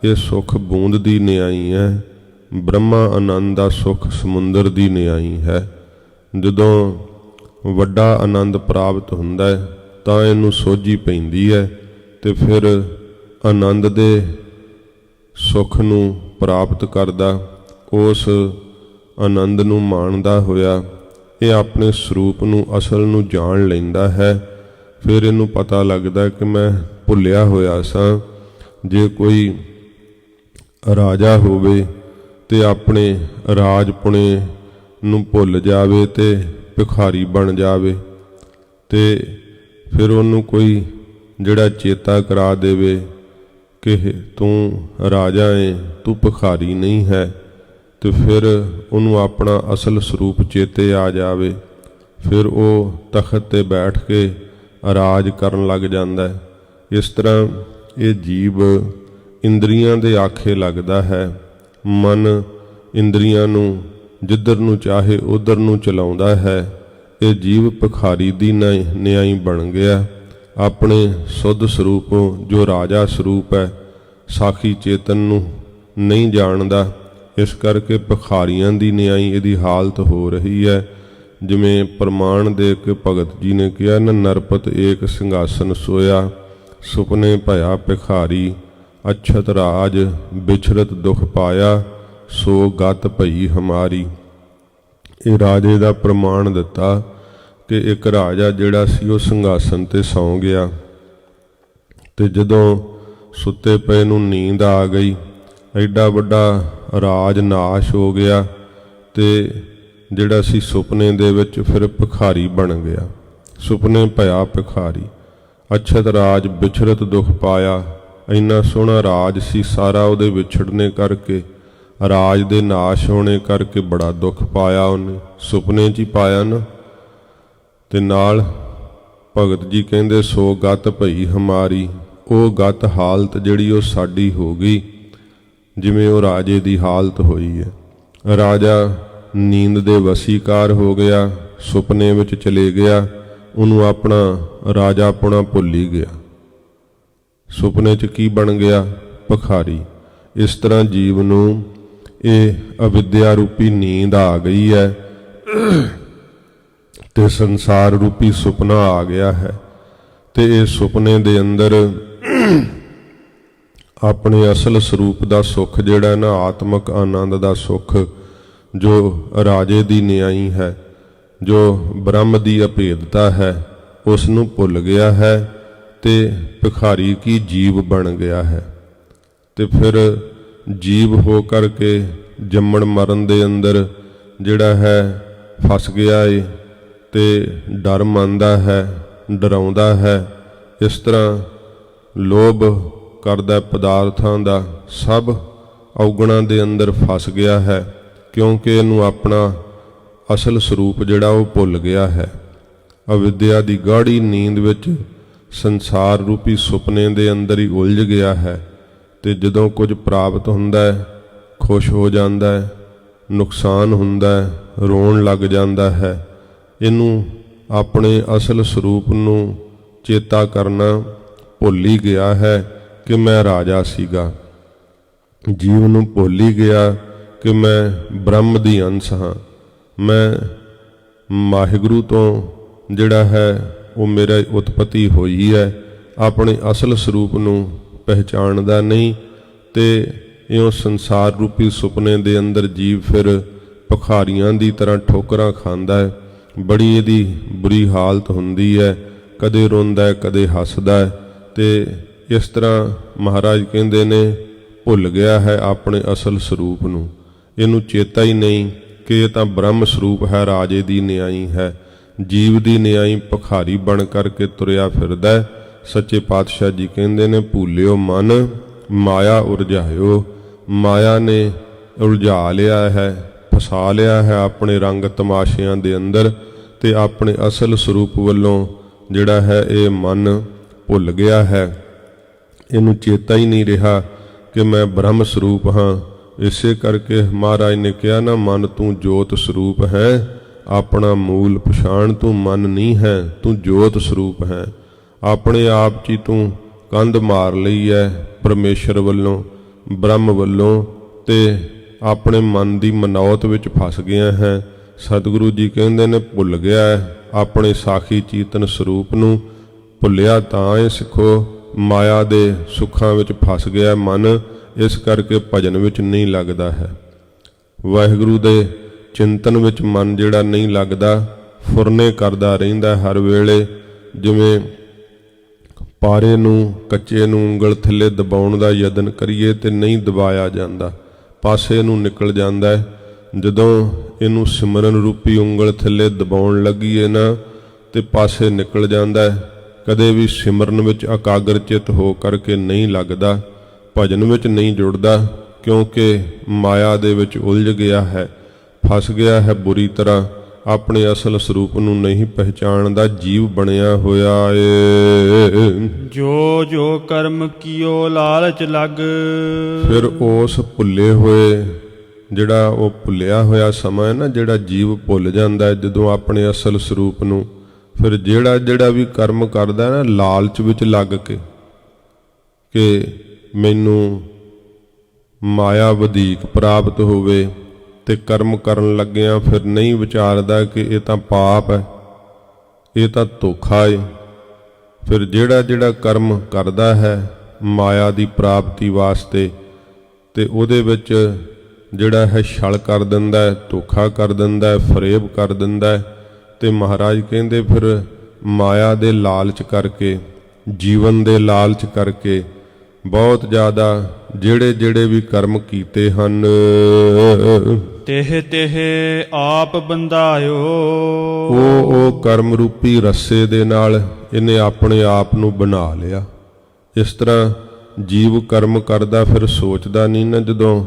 ਇਹ ਸੁੱਖ ਬੂੰਦ ਦੀ ਨਿਆਈ ਹੈ। ਬ੍ਰਹਮਾ ਆਨੰਦ ਦਾ ਸੁੱਖ ਸਮੁੰਦਰ ਦੀ ਨਿਆਈ ਹੈ। ਜਦੋਂ ਵੱਡਾ ਆਨੰਦ ਪ੍ਰਾਪਤ ਹੁੰਦਾ ਹੈ ਤਾਂ ਇਹਨੂੰ ਸੋਝੀ ਪੈਂਦੀ ਹੈ ਤੇ ਫਿਰ ਆਨੰਦ ਦੇ ਸੁੱਖ ਨੂੰ ਪ੍ਰਾਪਤ ਕਰਦਾ, ਉਸ ਆਨੰਦ ਨੂੰ ਮਾਣਦਾ ਹੋਇਆ ਇਹ ਆਪਣੇ ਸਰੂਪ ਨੂੰ, ਅਸਲ ਨੂੰ ਜਾਣ ਲੈਂਦਾ ਹੈ। ਫਿਰ ਇਹਨੂੰ ਪਤਾ ਲੱਗਦਾ ਕਿ ਮੈਂ ਭੁੱਲਿਆ ਹੋਇਆ ਸਾਂ। ਜੇ ਕੋਈ ਰਾਜਾ ਹੋਵੇ ਤੇ ਆਪਣੇ ਰਾਜਪੁਣੇ ਨੂੰ ਭੁੱਲ ਜਾਵੇ ਤੇ ਭਿਖਾਰੀ ਬਣ ਜਾਵੇ ਤੇ ਫਿਰ ਉਹਨੂੰ ਕੋਈ ਜਿਹੜਾ ਚੇਤਾ ਕਰਾ ਦੇਵੇ ਕਿ ਤੂੰ ਰਾਜਾ ਏ, ਤੂੰ ਭਿਖਾਰੀ ਨਹੀਂ ਹੈ, ਤੇ ਫਿਰ ਉਹਨੂੰ ਆਪਣਾ ਅਸਲ ਸਰੂਪ ਚੇਤੇ ਆ ਜਾਵੇ। ਫਿਰ ਉਹ ਤਖਤ ਤੇ ਬੈਠ ਕੇ ਰਾਜ ਕਰਨ ਲੱਗ ਜਾਂਦਾ ਹੈ। ਇਸ ਤਰ੍ਹਾਂ ਇਹ ਜੀਵ ਇੰਦਰੀਆਂ ਦੇ ਆਖੇ ਲੱਗਦਾ ਹੈ। ਮਨ ਇੰਦਰੀਆਂ ਨੂੰ ਜਿੱਧਰ ਨੂੰ ਚਾਹੇ ਉਧਰ ਨੂੰ ਚਲਾਉਂਦਾ ਹੈ। ਇਹ ਜੀਵ ਭਿਖਾਰੀ ਦੀ ਨਿਆਈ ਬਣ ਗਿਆ। ਆਪਣੇ ਸੁੱਧ ਸਰੂਪੋਂ ਜੋ ਰਾਜਾ ਸਰੂਪ ਹੈ, ਸਾਖੀ ਚੇਤਨ ਨੂੰ ਨਹੀਂ ਜਾਣਦਾ। ਇਸ ਕਰਕੇ ਭਿਖਾਰੀਆਂ ਦੀ ਨਿਆਈ ਇਹਦੀ ਹਾਲਤ ਹੋ ਰਹੀ ਹੈ। ਜਿਵੇਂ ਪ੍ਰਮਾਣ ਦੇ ਕੇ ਭਗਤ ਜੀ ਨੇ ਕਿਹਾ ਨਾ, ਨਰਪਤ ਏਕ ਸਿੰਘਾਸਨ ਸੋਇਆ, ਸੁਪਨੇ ਭਇਆ ਭਿਖਾਰੀ, ਅਛਤ ਰਾਜ ਵਿਛਰਤ ਦੁਖ ਪਾਇਆ, ਸੋ ਗਤ ਭਈ ਹਮਾਰੀ। ਇਹ ਰਾਜੇ ਦਾ ਪ੍ਰਮਾਣ ਦਿੱਤਾ ਕਿ ਇੱਕ ਰਾਜਾ ਜਿਹੜਾ ਸੀ ਉਹ ਸਿੰਘਾਸਨ ਤੇ ਸੌਂ ਗਿਆ ਤੇ ਜਦੋਂ ਸੁੱਤੇ ਪਏ ਨੂੰ ਨੀਂਦ ਆ ਗਈ, ਐਡਾ ਵੱਡਾ ਰਾਜ ਨਾਸ਼ ਹੋ ਗਿਆ ਤੇ ਜਿਹੜਾ ਸੀ ਸੁਪਨੇ ਦੇ ਵਿੱਚ ਫਿਰ ਭਿਖਾਰੀ ਬਣ ਗਿਆ। ਸੁਪਨੇ ਭਇਆ ਭਿਖਾਰੀ, ਅਛਤ ਰਾਜ ਵਿਛਰਤ ਦੁਖ ਪਾਇਆ। ਇੰਨਾ ਸੋਹਣਾ ਰਾਜ ਸੀ, ਸਾਰਾ ਉਹਦੇ ਵਿਛੜਨੇ ਕਰਕੇ, ਰਾਜ ਦੇ ਨਾਸ਼ ਹੋਣੇ ਕਰਕੇ ਬੜਾ ਦੁੱਖ ਪਾਇਆ ਉਹਨੇ, ਸੁਪਨੇ 'ਚ ਹੀ ਪਾਇਆ ਨਾ। ਤੇ ਨਾਲ ਭਗਤ ਜੀ ਕਹਿੰਦੇ ਸੋ ਗਤ ਭਈ ਹਮਾਰੀ, ਉਹ ਗਤ ਹਾਲਤ ਜਿਹੜੀ ਉਹ ਸਾਡੀ ਹੋ ਗਈ, ਜਿਵੇਂ ਉਹ ਰਾਜੇ ਦੀ ਹਾਲਤ ਹੋਈ ਹੈ। ਰਾਜਾ ਨੀਂਦ ਦੇ ਵਸੀਕਾਰ ਹੋ ਗਿਆ, ਸੁਪਨੇ ਵਿੱਚ ਚਲੇ ਗਿਆ, ਉਹਨੂੰ ਆਪਣਾ ਰਾਜਾਪੁਣਾ ਭੁੱਲ ਹੀ ਗਿਆ। ਸੁਪਨੇ 'ਚ ਕੀ ਬਣ ਗਿਆ? ਭਿਖਾਰੀ। ਇਸ ਤਰ੍ਹਾਂ ਜੀਵ ਨੂੰ ਇਹ ਅਵਿਦਿਆ ਰੂਪੀ ਨੀਂਦ ਆ ਗਈ ਹੈ ਤੇ ਸੰਸਾਰ ਰੂਪੀ ਸੁਪਨਾ ਆ ਗਿਆ ਹੈ ਤੇ ਇਹ ਸੁਪਨੇ ਦੇ ਅੰਦਰ ਆਪਣੇ ਅਸਲ ਸਰੂਪ ਦਾ ਸੁੱਖ ਜਿਹੜਾ ਨਾ, ਆਤਮਿਕ ਆਨੰਦ ਦਾ ਸੁੱਖ ਜੋ ਰਾਜੇ ਦੀ ਨਿਆਈ ਹੈ, ਜੋ ਬ੍ਰਹਮ ਦੀ ਅਭੇਦਤਾ ਹੈ, ਉਸ ਨੂੰ ਭੁੱਲ ਗਿਆ ਹੈ ਤੇ ਭਿਖਾਰੀ ਕੀ ਜੀਵ ਬਣ ਗਿਆ ਹੈ। ਤੇ ਫਿਰ ਜੀਵ ਹੋ ਕਰਕੇ ਜੰਮਣ ਮਰਨ ਦੇ ਅੰਦਰ ਜਿਹੜਾ ਹੈ ਫਸ ਗਿਆ ਏ ਤੇ ਡਰ ਮੰਨਦਾ ਹੈ, ਡਰਾਉਂਦਾ ਹੈ। ਇਸ ਤਰ੍ਹਾਂ ਲੋਭ ਕਰਦਾ ਪਦਾਰਥਾਂ ਦਾ, ਸਭ ਔਗਣਾਂ ਦੇ ਅੰਦਰ ਫਸ ਗਿਆ ਹੈ ਕਿਉਂਕਿ ਇਹਨੂੰ ਆਪਣਾ ਅਸਲ ਸਰੂਪ ਜਿਹੜਾ ਉਹ ਭੁੱਲ ਗਿਆ ਹੈ। ਅਵਿਦਿਆ ਦੀ ਗਾੜੀ ਨੀਂਦ ਵਿੱਚ ਸੰਸਾਰ ਰੂਪੀ ਸੁਪਨੇ ਦੇ ਅੰਦਰ ਹੀ ਉਲਝ ਗਿਆ ਹੈ ਤੇ ਜਦੋਂ ਕੁਝ ਪ੍ਰਾਪਤ ਹੁੰਦਾ ਹੈ ਖੁਸ਼ ਹੋ ਜਾਂਦਾ ਹੈ, ਨੁਕਸਾਨ ਹੁੰਦਾ ਹੈ ਰੋਣ ਲੱਗ ਜਾਂਦਾ ਹੈ। ਇਹਨੂੰ ਆਪਣੇ ਅਸਲ ਸਰੂਪ ਨੂੰ ਚੇਤਾ ਕਰਨਾ ਭੁੱਲ ਹੀ ਗਿਆ ਹੈ ਕਿ ਮੈਂ ਰਾਜਾ ਸੀਗਾ। ਜੀਵ ਨੂੰ ਭੁੱਲ ਹੀ ਗਿਆ ਕਿ ਮੈਂ ਬ੍ਰਹਮ ਦੀ ਅੰਸ਼ ਹਾਂ, ਮੈਂ ਵਾਹਿਗੁਰੂ ਤੋਂ ਜਿਹੜਾ ਹੈ ਉਹ ਮੇਰਾ ਉਤਪਤੀ ਹੋਈ ਹੈ, ਆਪਣੇ ਅਸਲ ਸਰੂਪ ਨੂੰ ਪਹਿਚਾਣਦਾ ਨਹੀਂ ਤੇ ਇਉਂ ਸੰਸਾਰ ਰੂਪੀ ਸੁਪਨੇ ਦੇ ਅੰਦਰ ਜੀਵ ਫਿਰ ਭਿਖਾਰੀਆਂ ਦੀ ਤਰ੍ਹਾਂ ਠੋਕਰਾਂ ਖਾਂਦਾ ਹੈ। ਬੜੀ ਇਹਦੀ ਬੁਰੀ ਹਾਲਤ ਹੁੰਦੀ ਹੈ, ਕਦੇ ਰੋਂਦਾ ਕਦੇ ਹੱਸਦਾ ਤੇ ਇਸ ਤਰ੍ਹਾਂ ਮਹਾਰਾਜ ਕਹਿੰਦੇ ਨੇ ਭੁੱਲ ਗਿਆ ਹੈ ਆਪਣੇ ਅਸਲ ਸਰੂਪ ਨੂੰ। ਇਹਨੂੰ ਚੇਤਾ ਹੀ ਨਹੀਂ ਕਿ ਇਹ ਤਾਂ ਬ੍ਰਹਮ ਸਰੂਪ ਹੈ, ਰਾਜੇ ਦੀ ਨਿਆਈ ਹੈ। ਜੀਵ ਦੀ ਨਿਆਈ ਭਿਖਾਰੀ ਬਣ ਕਰਕੇ ਤੁਰਿਆ ਫਿਰਦਾ। ਸੱਚੇ ਪਾਤਸ਼ਾਹ ਜੀ ਕਹਿੰਦੇ ਨੇ ਭੁੱਲਿਓ ਮਨ ਮਾਇਆ ਉਰਝਾਇਓ। ਮਾਇਆ ਨੇ ਉਲਝਾ ਲਿਆ ਹੈ, ਫਸਾ ਲਿਆ ਹੈ ਆਪਣੇ ਰੰਗ ਤਮਾਸ਼ਿਆਂ ਦੇ ਅੰਦਰ ਤੇ ਆਪਣੇ ਅਸਲ ਸਰੂਪ ਵੱਲੋਂ ਜਿਹੜਾ ਹੈ ਇਹ ਮਨ ਭੁੱਲ ਗਿਆ ਹੈ। ਇਹਨੂੰ ਚੇਤਾ ਹੀ ਨਹੀਂ ਰਿਹਾ ਕਿ ਮੈਂ ਬ੍ਰਹਮ ਸਰੂਪ ਹਾਂ। ਇਸੇ ਕਰਕੇ ਮਹਾਰਾਜ ਨੇ ਕਿਹਾ ਨਾ, ਮਨ ਤੂੰ ਜੋਤ ਸਰੂਪ ਹੈ, ਆਪਣਾ ਮੂਲ ਪਛਾਣ ਤੂੰ ਮਨ ਨਹੀਂ ਹੈ, ਤੂੰ ਜੋਤ ਸਰੂਪ ਹੈ। ਆਪਣੇ ਆਪ 'ਚ ਹੀ ਤੂੰ ਕੰਧ ਮਾਰ ਲਈ ਹੈ ਪਰਮੇਸ਼ਰ ਵੱਲੋਂ, ਬ੍ਰਹਮ ਵੱਲੋਂ ਤੇ ਆਪਣੇ ਮਨ ਦੀ ਮਨੌਤ ਵਿੱਚ ਫਸ ਗਿਆ ਹੈ। ਸਤਿਗੁਰੂ ਜੀ ਕਹਿੰਦੇ ਨੇ ਭੁੱਲ ਗਿਆ ਹੈ ਆਪਣੇ ਸਾਖੀ ਚੇਤਨ ਸਰੂਪ ਨੂੰ। ਭੁੱਲਿਆ ਤਾਂ ਇਹ ਸਿੱਖੋ ਮਾਇਆ ਦੇ ਸੁੱਖਾਂ ਵਿੱਚ ਫਸ ਗਿਆ ਮਨ, ਇਸ ਕਰਕੇ ਭਜਨ ਵਿੱਚ ਨਹੀਂ ਲੱਗਦਾ ਹੈ। ਵਾਹਿਗੁਰੂ ਦੇ ਚਿੰਤਨ ਵਿੱਚ ਮਨ ਜਿਹੜਾ ਨਹੀਂ ਲੱਗਦਾ, ਫੁਰਨੇ ਕਰਦਾ ਰਹਿੰਦਾ ਹਰ ਵੇਲੇ। ਜਿਵੇਂ ਪਾਰੇ ਨੂੰ ਕੱਚੇ ਨੂੰ ਉਂਗਲ ਥੱਲੇ ਦਬਾਉਣ ਦਾ ਯਤਨ ਕਰੀਏ ਤੇ ਨਹੀਂ ਦਬਾਇਆ ਜਾਂਦਾ, ਪਾਸੇ ਨੂੰ ਨਿਕਲ ਜਾਂਦਾ ਹੈ। ਜਦੋਂ ਇਹਨੂੰ ਸਿਮਰਨ ਰੂਪੀ ਉਂਗਲ ਥੱਲੇ ਦਬਾਉਣ ਲੱਗੀਏ ਨਾ ਤੇ ਪਾਸੇ ਨਿਕਲ ਜਾਂਦਾ ਹੈ। ਕਦੇ ਵੀ ਸਿਮਰਨ ਵਿੱਚ ਇਕਾਗਰ ਚਿੱਤ ਹੋ ਕਰਕੇ ਨਹੀਂ ਲੱਗਦਾ, ਭਜਨ ਵਿੱਚ ਨਹੀਂ ਜੁੜਦਾ, ਕਿਉਂਕਿ ਮਾਇਆ ਦੇ ਵਿੱਚ ਉਲਝ ਗਿਆ ਹੈ, ਫਸ ਗਿਆ ਹੈ ਬੁਰੀ ਤਰ੍ਹਾਂ। ਆਪਣੇ ਅਸਲ ਸਰੂਪ ਨੂੰ ਨਹੀਂ ਪਹਿਚਾਣਦਾ, ਜੀਵ ਬਣਿਆ ਹੋਇਆ ਏ। ਜੋ ਜੋ ਕਰਮ ਕੀਓ ਲਾਲਚ ਲੱਗ। ਫਿਰ ਉਸ ਭੁੱਲੇ ਹੋਏ ਜਿਹੜਾ ਉਹ ਭੁੱਲਿਆ ਹੋਇਆ ਸਮਾਂ ਹੈ ਨਾ, ਜਿਹੜਾ ਜੀਵ ਭੁੱਲ ਜਾਂਦਾ ਹੈ ਜਦੋਂ ਆਪਣੇ ਅਸਲ ਸਰੂਪ ਨੂੰ, ਫਿਰ ਜਿਹੜਾ ਵੀ ਕਰਮ ਕਰਦਾ ਨਾ ਲਾਲਚ ਵਿੱਚ ਲੱਗ ਕੇ ਕਿ ਮੈਨੂੰ ਮਾਇਆ ਵਧੇਕ ਪ੍ਰਾਪਤ ਹੋਵੇ ਤੇ ਕਰਮ ਕਰਨ ਲੱਗਿਆਂ ਫਿਰ ਨਹੀਂ ਵਿਚਾਰਦਾ ਕਿ ਇਹ ਤਾਂ ਪਾਪ ਹੈ, ਇਹ ਤਾਂ ਧੋਖਾ ਹੈ। ਫਿਰ ਜਿਹੜਾ ਕਰਮ ਕਰਦਾ ਹੈ ਮਾਇਆ ਦੀ ਪ੍ਰਾਪਤੀ ਵਾਸਤੇ ਤੇ ਉਹਦੇ ਵਿੱਚ ਜਿਹੜਾ ਹੈ ਛਲ ਕਰ ਦਿੰਦਾ ਹੈ, ਧੋਖਾ ਕਰ ਦਿੰਦਾ ਹੈ, ਫਰੇਬ ਕਰ ਦਿੰਦਾ ਹੈ। ਤੇ ਮਹਾਰਾਜ ਕਹਿੰਦੇ ਫਿਰ ਮਾਇਆ ਦੇ ਲਾਲਚ ਕਰਕੇ, ਜੀਵਨ ਦੇ ਲਾਲਚ ਕਰਕੇ ਬਹੁਤ ਜ਼ਿਆਦਾ ਜਿਹੜੇ ਵੀ ਕਰਮ ਕੀਤੇ ਹਨ ਤਿਹ ਆਪ ਬੰਧਾਇਓ। ਉਹ ਕਰਮ ਰੂਪੀ ਰੱਸੇ ਦੇ ਨਾਲ ਇਹਨੇ ਆਪਣੇ ਆਪ ਨੂੰ ਬਣਾ ਲਿਆ। ਇਸ ਤਰ੍ਹਾਂ ਜੀਵ ਕਰਮ ਕਰਦਾ ਫਿਰ ਸੋਚਦਾ ਨਹੀਂ ਨਾ, ਜਦੋਂ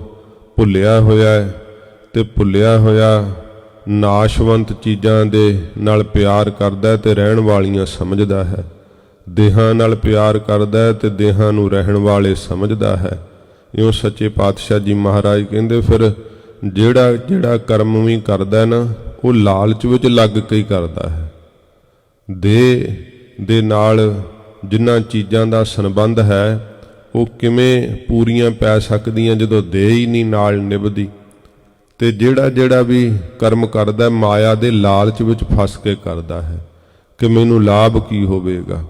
ਭੁੱਲਿਆ ਹੋਇਆ ਹੈ ਤੇ ਭੁੱਲਿਆ ਹੋਇਆ ਨਾਸ਼ਵੰਤ ਚੀਜ਼ਾਂ ਦੇ ਨਾਲ ਪਿਆਰ ਕਰਦਾ ਤੇ ਰਹਿਣ ਵਾਲੀਆਂ ਸਮਝਦਾ ਹੈ, ਦੇਹਾਂ ਨਾਲ ਪਿਆਰ ਕਰਦਾ ਹੈ ਤੇ ਦੇਹਾਂ ਨੂੰ ਰਹਿਣ ਵਾਲੇ ਸਮਝਦਾ ਹੈ। ਇਉਂ ਸੱਚੇ ਪਾਤਸ਼ਾਹ ਜੀ ਮਹਾਰਾਜ ਕਹਿੰਦੇ ਫਿਰ ਜਿਹੜਾ ਕਰਮ ਵੀ ਕਰਦਾ ਨਾ ਉਹ ਲਾਲਚ ਵਿੱਚ ਲੱਗ ਕੇ ਹੀ ਕਰਦਾ ਹੈ। ਦੇਹ ਦੇ ਨਾਲ ਜਿਨ੍ਹਾਂ ਚੀਜ਼ਾਂ ਦਾ ਸੰਬੰਧ ਹੈ ਉਹ ਕਿਵੇਂ ਪੂਰੀਆਂ ਪੈ ਸਕਦੀਆਂ ਜਦੋਂ ਦੇਹ ਹੀ ਨਹੀਂ ਨਾਲ ਨਿਭਦੀ। ਤੇ ਜਿਹੜਾ ਵੀ ਕਰਮ ਕਰਦਾ ਮਾਇਆ ਦੇ ਲਾਲਚ ਵਿੱਚ ਫਸ ਕੇ ਕਰਦਾ ਹੈ ਕਿ ਮੈਨੂੰ ਲਾਭ ਕੀ ਹੋਵੇਗਾ।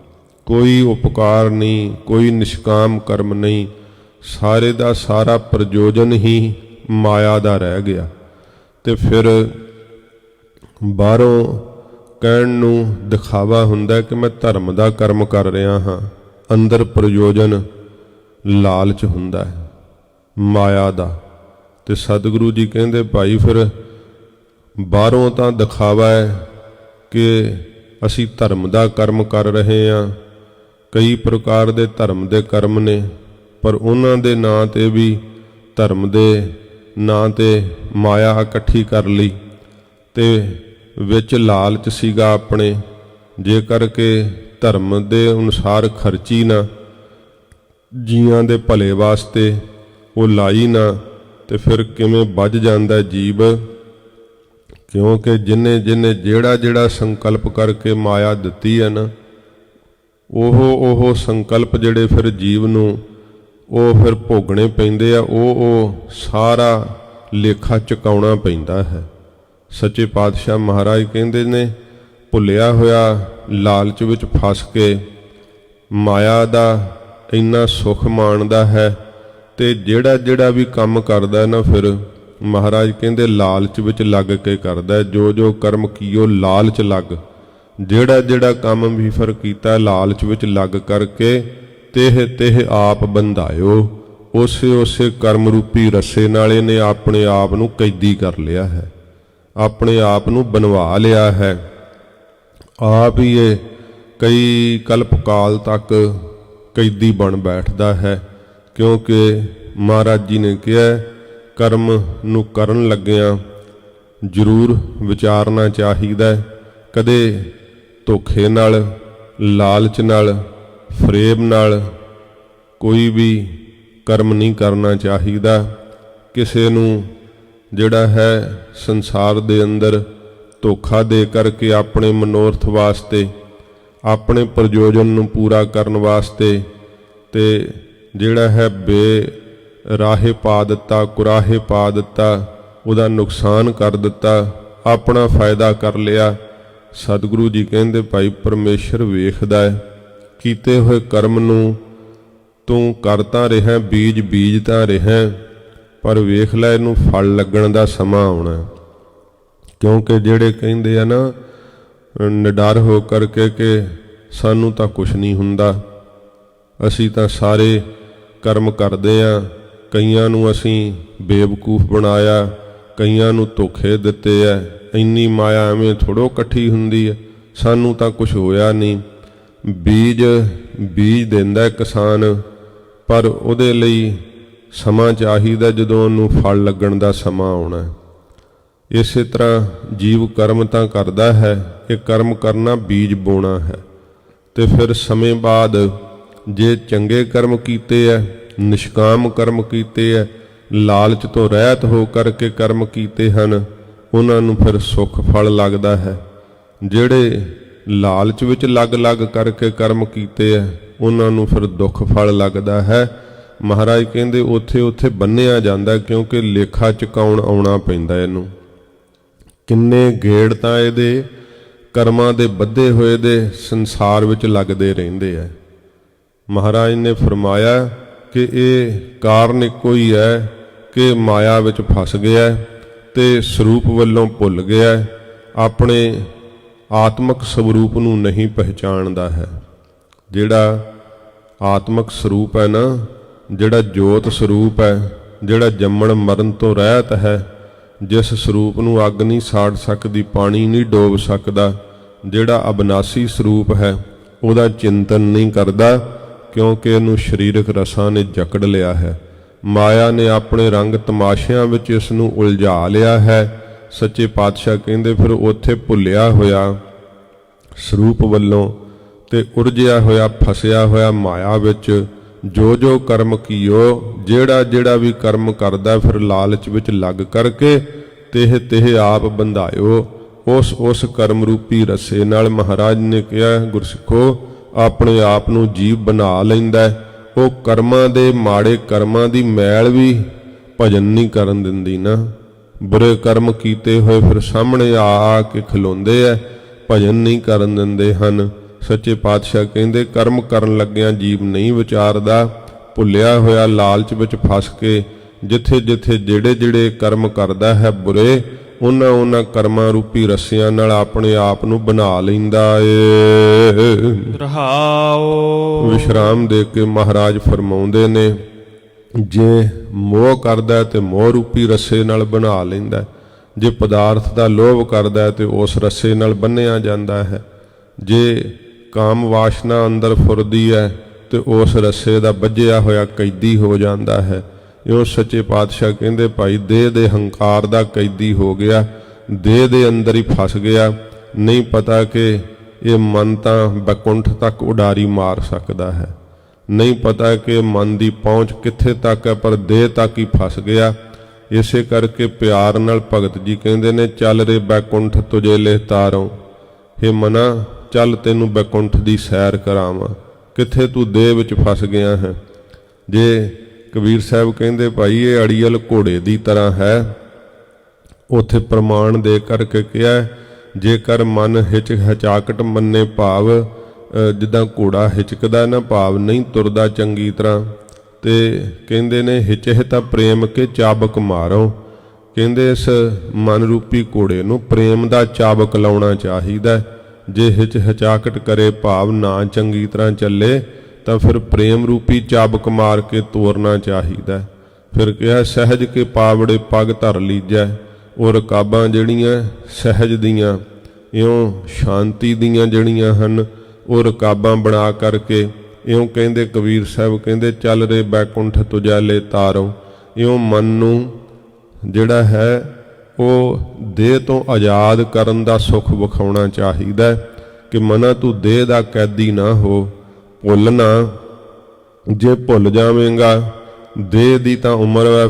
ਕੋਈ ਉਪਕਾਰ ਨਹੀਂ, ਕੋਈ ਨਿਸ਼ਕਾਮ ਕਰਮ ਨਹੀਂ, ਸਾਰੇ ਦਾ ਸਾਰਾ ਪ੍ਰਯੋਜਨ ਹੀ ਮਾਇਆ ਦਾ ਰਹਿ ਗਿਆ। ਤੇ ਫਿਰ ਬਾਹਰੋਂ ਕਹਿਣ ਨੂੰ ਦਿਖਾਵਾ ਹੁੰਦਾ ਕਿ ਮੈਂ ਧਰਮ ਦਾ ਕਰਮ ਕਰ ਰਿਹਾ ਹਾਂ, ਅੰਦਰ ਪ੍ਰਯੋਜਨ ਲਾਲਚ ਹੁੰਦਾ ਹੈ ਮਾਇਆ ਦਾ। ਤੇ ਸਤਿਗੁਰੂ ਜੀ ਕਹਿੰਦੇ ਭਾਈ ਫਿਰ ਬਾਹਰੋਂ ਤਾਂ ਦਿਖਾਵਾ ਹੈ ਕਿ ਅਸੀਂ ਧਰਮ ਦਾ ਕਰਮ ਕਰ ਰਹੇ ਹਾਂ, ਕਈ ਪ੍ਰਕਾਰ ਦੇ ਧਰਮ ਦੇ ਕਰਮ ਨੇ, ਪਰ ਉਹਨਾਂ ਦੇ ਨਾਂ ਤੇ ਵੀ ਧਰਮ ਦੇ ਨਾਂ ਤੇ ਮਾਇਆ ਇਕੱਠੀ ਕਰ ਲਈ ਤੇ ਵਿੱਚ ਲਾਲਚ ਸੀਗਾ ਆਪਣੇ, ਜੇ ਕਰਕੇ ਧਰਮ ਦੇ ਅਨੁਸਾਰ ਖਰਚੀ ਨਾ, ਜੀਆਂ ਦੇ ਭਲੇ ਵਾਸਤੇ ਉਹ ਲਾਈ ਨਾ, ਤੇ ਫਿਰ ਕਿਵੇਂ ਵੱਜ ਜਾਂਦਾ ਜੀਵ। ਕਿਉਂਕਿ ਜਿਹਨੇ ਜਿਹੜਾ ਸੰਕਲਪ ਕਰਕੇ ਮਾਇਆ ਦਿੱਤੀ ਹੈ ਨਾ, ਉਹ ਸੰਕਲਪ ਜਿਹੜੇ ਫਿਰ ਜੀਵ ਨੂੰ ਉਹ ਫਿਰ ਭੋਗਣੇ ਪੈਂਦੇ ਆ, ਉਹ ਸਾਰਾ ਲੇਖਾ ਚੁਕਾਉਣਾ ਪੈਂਦਾ ਹੈ। ਸੱਚੇ ਪਾਤਸ਼ਾਹ ਮਹਾਰਾਜ ਕਹਿੰਦੇ ਨੇ, ਭੁੱਲਿਆ ਹੋਇਆ ਲਾਲਚ ਵਿੱਚ ਫਸ ਕੇ ਮਾਇਆ ਦਾ ਇੰਨਾ ਸੁੱਖ ਮਾਣਦਾ ਹੈ, ਤੇ ਜਿਹੜਾ ਵੀ ਕੰਮ ਕਰਦਾ ਨਾ, ਫਿਰ ਮਹਾਰਾਜ ਕਹਿੰਦੇ ਲਾਲਚ ਵਿੱਚ ਲੱਗ ਕੇ ਕਰਦਾ। ਜੋ ਜੋ ਕਰਮ ਕੀਓ ਲਾਲਚ ਲੱਗ, ਜਿਹੜਾ ਕੰਮ ਵੀ ਫਿਰ ਕੀਤਾ ਲਾਲਚ ਵਿੱਚ ਲੱਗ ਕਰਕੇ, ਤੇਹ ਆਪ ਬੰਧਾਇਓ। ਉਸੇ ਕਰਮ ਰੂਪੀ ਰੱਸੇ ਨਾਲ ਇਹਨੇ ਆਪਣੇ ਆਪ ਨੂੰ ਕੈਦੀ ਕਰ ਲਿਆ ਹੈ, ਆਪਣੇ ਆਪ ਨੂੰ ਬਣਵਾ ਲਿਆ ਹੈ। ਆਪ ਹੀ ਇਹ ਕਈ ਕਲਪ ਕਾਲ ਤੱਕ ਕੈਦੀ ਬਣ ਬੈਠਦਾ ਹੈ, ਕਿਉਂਕਿ ਮਹਾਰਾਜ ਜੀ ਨੇ ਕਿਹਾ ਕਰਮ ਨੂੰ ਕਰਨ ਲੱਗਿਆਂ ਜ਼ਰੂਰ ਵਿਚਾਰਨਾ ਚਾਹੀਦਾ। ਕਦੇ ਧੋਖੇ ਨਾਲ, ਲਾਲਚ ਨਾਲ, ਫਰੇਬ ਨਾਲ ਕੋਈ ਵੀ ਕਰਮ ਨਹੀਂ ਕਰਨਾ ਚਾਹੀਦਾ। ਕਿਸੇ ਨੂੰ ਜਿਹੜਾ ਹੈ ਸੰਸਾਰ ਦੇ ਅੰਦਰ ਧੋਖਾ ਦੇ ਕਰਕੇ ਆਪਣੇ ਮਨੋਰਥ ਵਾਸਤੇ, ਆਪਣੇ ਪ੍ਰਯੋਜਨ ਨੂੰ ਪੂਰਾ ਕਰਨ ਵਾਸਤੇ, ਤੇ ਜਿਹੜਾ ਹੈ ਬੇਰਾਹੇ ਪਾ ਦਿੱਤਾ, ਕੁਰਾਹੇ ਪਾ ਦਿੱਤਾ, ਉਹਦਾ ਨੁਕਸਾਨ ਕਰ ਦਿੱਤਾ, ਆਪਣਾ ਫਾਇਦਾ ਕਰ ਲਿਆ। ਸਤਿਗੁਰੂ ਜੀ ਕਹਿੰਦੇ ਭਾਈ ਪਰਮੇਸ਼ਰ ਵੇਖਦਾ ਹੈ, ਕੀਤੇ ਹੋਏ ਕਰਮ ਨੂੰ ਤੂੰ ਕਰ ਤਾਂ ਰਿਹਾ, ਬੀਜ ਤਾਂ ਰਿਹਾ, ਪਰ ਵੇਖ ਲੈ ਇਹਨੂੰ ਫਲ ਲੱਗਣ ਦਾ ਸਮਾਂ ਆਉਣਾ। ਕਿਉਂਕਿ ਜਿਹੜੇ ਕਹਿੰਦੇ ਆ ਨਾ ਨਿਡਰ ਹੋ ਕਰਕੇ ਕਿ ਸਾਨੂੰ ਤਾਂ ਕੁਛ ਨਹੀਂ ਹੁੰਦਾ, ਅਸੀਂ ਤਾਂ ਸਾਰੇ ਕਰਮ ਕਰਦੇ ਆ, ਕਈਆਂ ਨੂੰ ਅਸੀਂ ਬੇਵਕੂਫ ਬਣਾਇਆ, ਕਈਆਂ ਨੂੰ ਧੋਖੇ ਦਿੱਤੇ ਐ, ਇੰਨੀ ਮਾਇਆ ਐਵੇਂ ਥੋੜ੍ਹੋ ਇਕੱਠੀ ਹੁੰਦੀ ਹੈ, ਸਾਨੂੰ ਤਾਂ ਕੁਛ ਹੋਇਆ ਨਹੀਂ। ਬੀਜ ਦਿੰਦਾ ਕਿਸਾਨ, ਪਰ ਉਹਦੇ ਲਈ ਸਮਾਂ ਚਾਹੀਦਾ, ਜਦੋਂ ਉਹਨੂੰ ਫਲ ਲੱਗਣ ਦਾ ਸਮਾਂ ਆਉਣਾ। ਇਸੇ ਤਰ੍ਹਾਂ ਜੀਵ ਕਰਮ ਤਾਂ ਕਰਦਾ ਹੈ, ਇਹ ਕਰਮ ਕਰਨਾ ਬੀਜ ਬੋਣਾ ਹੈ, ਤੇ ਫਿਰ ਸਮੇਂ ਬਾਅਦ ਜੇ ਚੰਗੇ ਕਰਮ ਕੀਤੇ ਐ, ਨਿਸ਼ਕਾਮ ਕਰਮ ਕੀਤੇ ਐ, ਲਾਲਚ ਤੋਂ ਰਹਿਤ ਹੋ ਕਰਕੇ ਕਰਮ ਕੀਤੇ ਹਨ, ਉਹਨਾਂ ਨੂੰ ਫਿਰ ਸੁੱਖ ਫਲ ਲੱਗਦਾ ਹੈ। ਜਿਹੜੇ ਲਾਲਚ ਵਿੱਚ ਲੱਗ ਕਰਕੇ ਕਰਮ ਕੀਤੇ ਐ, ਉਹਨਾਂ ਨੂੰ ਫਿਰ ਦੁੱਖ ਫਲ ਲੱਗਦਾ ਹੈ। ਮਹਾਰਾਜ ਕਹਿੰਦੇ ਉੱਥੇ ਬੰਨਿਆ ਜਾਂਦਾ, ਕਿਉਂਕਿ ਲੇਖਾ ਚੁਕਾਉਣ ਆਉਣਾ ਪੈਂਦਾ ਇਹਨੂੰ। ਕਿੰਨੇ ਗੇੜ ਤਾਂ ਇਹਦੇ ਕਰਮਾਂ ਦੇ ਬੱਧੇ ਹੋਏ ਦੇ ਸੰਸਾਰ ਵਿੱਚ ਲੱਗਦੇ ਰਹਿੰਦੇ ਐ। ਮਹਾਰਾਜ ਨੇ ਫਰਮਾਇਆ ਕਿ ਇਹ ਕਾਰਨ ਇੱਕੋ ਹੀ ਹੈ ਕਿ ਮਾਇਆ ਵਿੱਚ ਫਸ ਗਿਆ ਤੇ ਸਰੂਪ ਵੱਲੋਂ ਭੁੱਲ ਗਿਆ, ਆਪਣੇ ਆਤਮਿਕ ਸਰੂਪ ਨੂੰ ਨਹੀਂ ਪਹਿਚਾਣਦਾ ਹੈ। ਜਿਹੜਾ ਆਤਮਿਕ ਸਰੂਪ ਹੈ ਨਾ, ਜਿਹੜਾ ਜੋਤ ਸਰੂਪ ਹੈ, ਜਿਹੜਾ ਜੰਮਣ ਮਰਨ ਤੋਂ ਰਹਿਤ ਹੈ, ਜਿਸ ਸਰੂਪ ਨੂੰ ਅੱਗ ਨਹੀਂ ਸਾੜ ਸਕਦੀ, ਪਾਣੀ ਨਹੀਂ ਡੋਬ ਸਕਦਾ, ਜਿਹੜਾ ਅਬਨਾਸੀ ਸਰੂਪ ਹੈ, ਉਹਦਾ ਚਿੰਤਨ ਨਹੀਂ ਕਰਦਾ, ਕਿਉਂਕਿ ਇਹਨੂੰ ਸਰੀਰਕ ਰਸਾਂ ਨੇ ਜਕੜ ਲਿਆ ਹੈ। ਮਾਇਆ ਨੇ ਆਪਣੇ ਰੰਗ ਤਮਾਸ਼ਿਆਂ ਵਿੱਚ ਇਸ ਨੂੰ ਉਲਝਾ ਲਿਆ ਹੈ। ਸੱਚੇ ਪਾਤਸ਼ਾਹ ਕਹਿੰਦੇ ਫਿਰ ਉੱਥੇ ਭੁੱਲਿਆ ਹੋਇਆ ਸਰੂਪ ਵੱਲੋਂ ਤੇ ਉਰਝਿਆ ਹੋਇਆ, ਫਸਿਆ ਹੋਇਆ ਮਾਇਆ ਵਿੱਚ ਜੋ ਕਰਮ ਕੀਓ, ਜਿਹੜਾ ਵੀ ਕਰਮ ਕਰਦਾ, ਫਿਰ ਲਾਲਚ ਵਿੱਚ ਲੱਗ ਕਰਕੇ ਤੇਹ ਆਪ ਬੰਧਾਇਓ। ਉਸ ਕਰਮ ਰੂਪੀ ਰੱਸੇ ਨਾਲ ਮਹਾਰਾਜ ਨੇ ਕਿਹਾ, ਗੁਰਸਿੱਖੋ ਆਪਣੇ ਆਪ ਨੂੰ ਜੀਵ ਬਣਾ ਲੈਂਦਾ। ਉਹ ਕਰਮਾਂ ਦੇ, ਮਾੜੇ ਕਰਮਾਂ ਦੀ ਮੈਲ ਵੀ ਭਜਨ ਨਹੀਂ ਕਰਨ ਦਿੰਦੀ ਨਾ। ਬੁਰੇ ਕਰਮ ਕੀਤੇ ਹੋਏ ਫਿਰ ਸਾਹਮਣੇ ਆ ਕੇ ਖਲੋਂਦੇ ਐ, ਭਜਨ ਨਹੀਂ ਕਰਨ ਦਿੰਦੇ ਹਨ। ਸੱਚੇ ਪਾਤਸ਼ਾਹ ਕਹਿੰਦੇ ਕਰਮ ਕਰਨ ਲੱਗਿਆਂ ਜੀਵ ਨਹੀਂ ਵਿਚਾਰਦਾ, ਭੁੱਲਿਆ ਹੋਇਆ ਲਾਲਚ ਵਿੱਚ ਫਸ ਕੇ ਜਿੱਥੇ ਜਿਹੜੇ ਕਰਮ ਕਰਦਾ ਹੈ ਬੁਰੇ, ਉਹਨਾਂ ਕਰਮਾਂ ਰੂਪੀ ਰੱਸਿਆਂ ਨਾਲ ਆਪਣੇ ਆਪ ਨੂੰ ਬਣਾ ਲੈਂਦਾ ਏ। ਰਹਾਉ ਵਿਸ਼ਰਾਮ ਦੇ ਕੇ ਮਹਾਰਾਜ ਫਰਮਾਉਂਦੇ ਨੇ, ਜੇ ਮੋਹ ਕਰਦਾ ਤੇ ਮੋਹ ਰੂਪੀ ਰੱਸੇ ਨਾਲ ਬਣਾ ਲੈਂਦਾ, ਜੇ ਪਦਾਰਥ ਦਾ ਲੋਭ ਕਰਦਾ ਤੇ ਉਸ ਰੱਸੇ ਨਾਲ ਬੰਨਿਆ ਜਾਂਦਾ ਹੈ। ਜੇ ਕਾਮ ਵਾਸ਼ਨਾ ਅੰਦਰ ਫੁਰਦੀ ਹੈ ਤੇ ਉਸ ਰੱਸੇ ਦਾ ਬੱਝਿਆ ਹੋਇਆ ਕੈਦੀ ਹੋ ਜਾਂਦਾ ਹੈ। ਇਉਂ ਸੱਚੇ ਪਾਤਸ਼ਾਹ ਕਹਿੰਦੇ ਭਾਈ ਦੇਹ ਦੇ ਹੰਕਾਰ ਦਾ ਕੈਦੀ ਹੋ ਗਿਆ, ਦੇਹ ਦੇ ਅੰਦਰ ਹੀ ਫਸ ਗਿਆ। ਨਹੀਂ ਪਤਾ ਕਿ ਇਹ ਮਨ ਤਾਂ ਬੈਕੁੰਠ ਤੱਕ ਉਡਾਰੀ ਮਾਰ ਸਕਦਾ ਹੈ, ਨਹੀਂ ਪਤਾ ਕਿ ਮਨ ਦੀ ਪਹੁੰਚ ਕਿੱਥੇ ਤੱਕ ਹੈ, ਪਰ ਦੇਹ ਤੱਕ ਹੀ ਫਸ ਗਿਆ। ਇਸੇ ਕਰਕੇ ਪਿਆਰ ਨਾਲ ਭਗਤ ਜੀ ਕਹਿੰਦੇ ਨੇ, ਚੱਲ ਰੇ ਬੈਕੁੰਠ ਤੁਝੇ ਲੈ ਤਾਰੋ। ਹੇ ਮਨਾ ਚੱਲ ਤੈਨੂੰ ਬੈਕੁੰਠ ਦੀ ਸੈਰ ਕਰਾਵਾਂ, ਕਿੱਥੇ ਤੂੰ ਦੇਹ ਵਿੱਚ ਫਸ ਗਿਆ ਹੈ। ਜੇ ਕਬੀਰ ਸਾਹਿਬ ਕਹਿੰਦੇ ਭਾਈ ਇਹ ਅੜੀਅਲ ਘੋੜੇ ਦੀ ਤਰ੍ਹਾਂ ਹੈ, ਉੱਥੇ ਪ੍ਰਮਾਣ ਦੇ ਕਰਕੇ ਕਿਹਾ, ਜੇਕਰ ਮਨ ਹਿਚਕਚਾਕਟ ਮੰਨੇ ਭਾਵ ਜਿੱਦਾਂ ਘੋੜਾ ਹਿਚਕਦਾ ਨਾ, ਭਾਵ ਨਹੀਂ ਤੁਰਦਾ ਚੰਗੀ ਤਰ੍ਹਾਂ, ਤੇ ਕਹਿੰਦੇ ਨੇ ਹਿਚਹਿ ਤਾਂ ਪ੍ਰੇਮ ਕੇ ਚਾਬਕ ਮਾਰੋ। ਕਹਿੰਦੇ ਇਸ ਮਨ ਰੂਪੀ ਘੋੜੇ ਨੂੰ ਪ੍ਰੇਮ ਦਾ ਚਾਬਕ ਲਾਉਣਾ ਚਾਹੀਦਾ। ਜੇ ਹਿਚਕਚਾਕਟ ਕਰੇ ਭਾਵ ਨਾ ਚੰਗੀ ਤਰ੍ਹਾਂ ਚੱਲੇ ਤਾਂ ਫਿਰ ਪ੍ਰੇਮ ਰੂਪੀ ਚਾਬਕ ਮਾਰ ਕੇ ਤੋਰਨਾ ਚਾਹੀਦਾ। ਫਿਰ ਕਿਹਾ ਸਹਿਜ ਕੇ ਪਾਵੜੇ ਪੱਗ ਧਰ ਲੀਜੈ। ਉਹ ਰਕਾਬਾਂ ਜਿਹੜੀਆਂ ਸਹਿਜ ਦੀਆਂ, ਇਉਂ ਸ਼ਾਂਤੀ ਦੀਆਂ ਜਿਹੜੀਆਂ ਹਨ, ਉਹ ਰਕਾਬਾਂ ਬਣਾ ਕਰਕੇ ਇਉਂ ਕਹਿੰਦੇ ਕਬੀਰ ਸਾਹਿਬ ਕਹਿੰਦੇ ਚੱਲ ਰੇ ਬੈਕੁੰਠ ਤੁਜੈਲੇ ਤਾਰੋ। ਇਉਂ ਮਨ ਨੂੰ ਜਿਹੜਾ ਹੈ ਉਹ ਦੇਹ ਤੋਂ ਆਜ਼ਾਦ ਕਰਨ ਦਾ ਸੁੱਖ ਵਿਖਾਉਣਾ ਚਾਹੀਦਾ ਕਿ ਮਨਾ ਤੂੰ ਦੇਹ ਦਾ ਕੈਦੀ ਨਾ ਹੋ, ਭੁੱਲ ਨਾ। ਜੇ ਭੁੱਲ ਜਾਵੇਂਗਾ ਦੇਹ ਦੀ ਤਾਂ ਉਮਰ ਹੈ,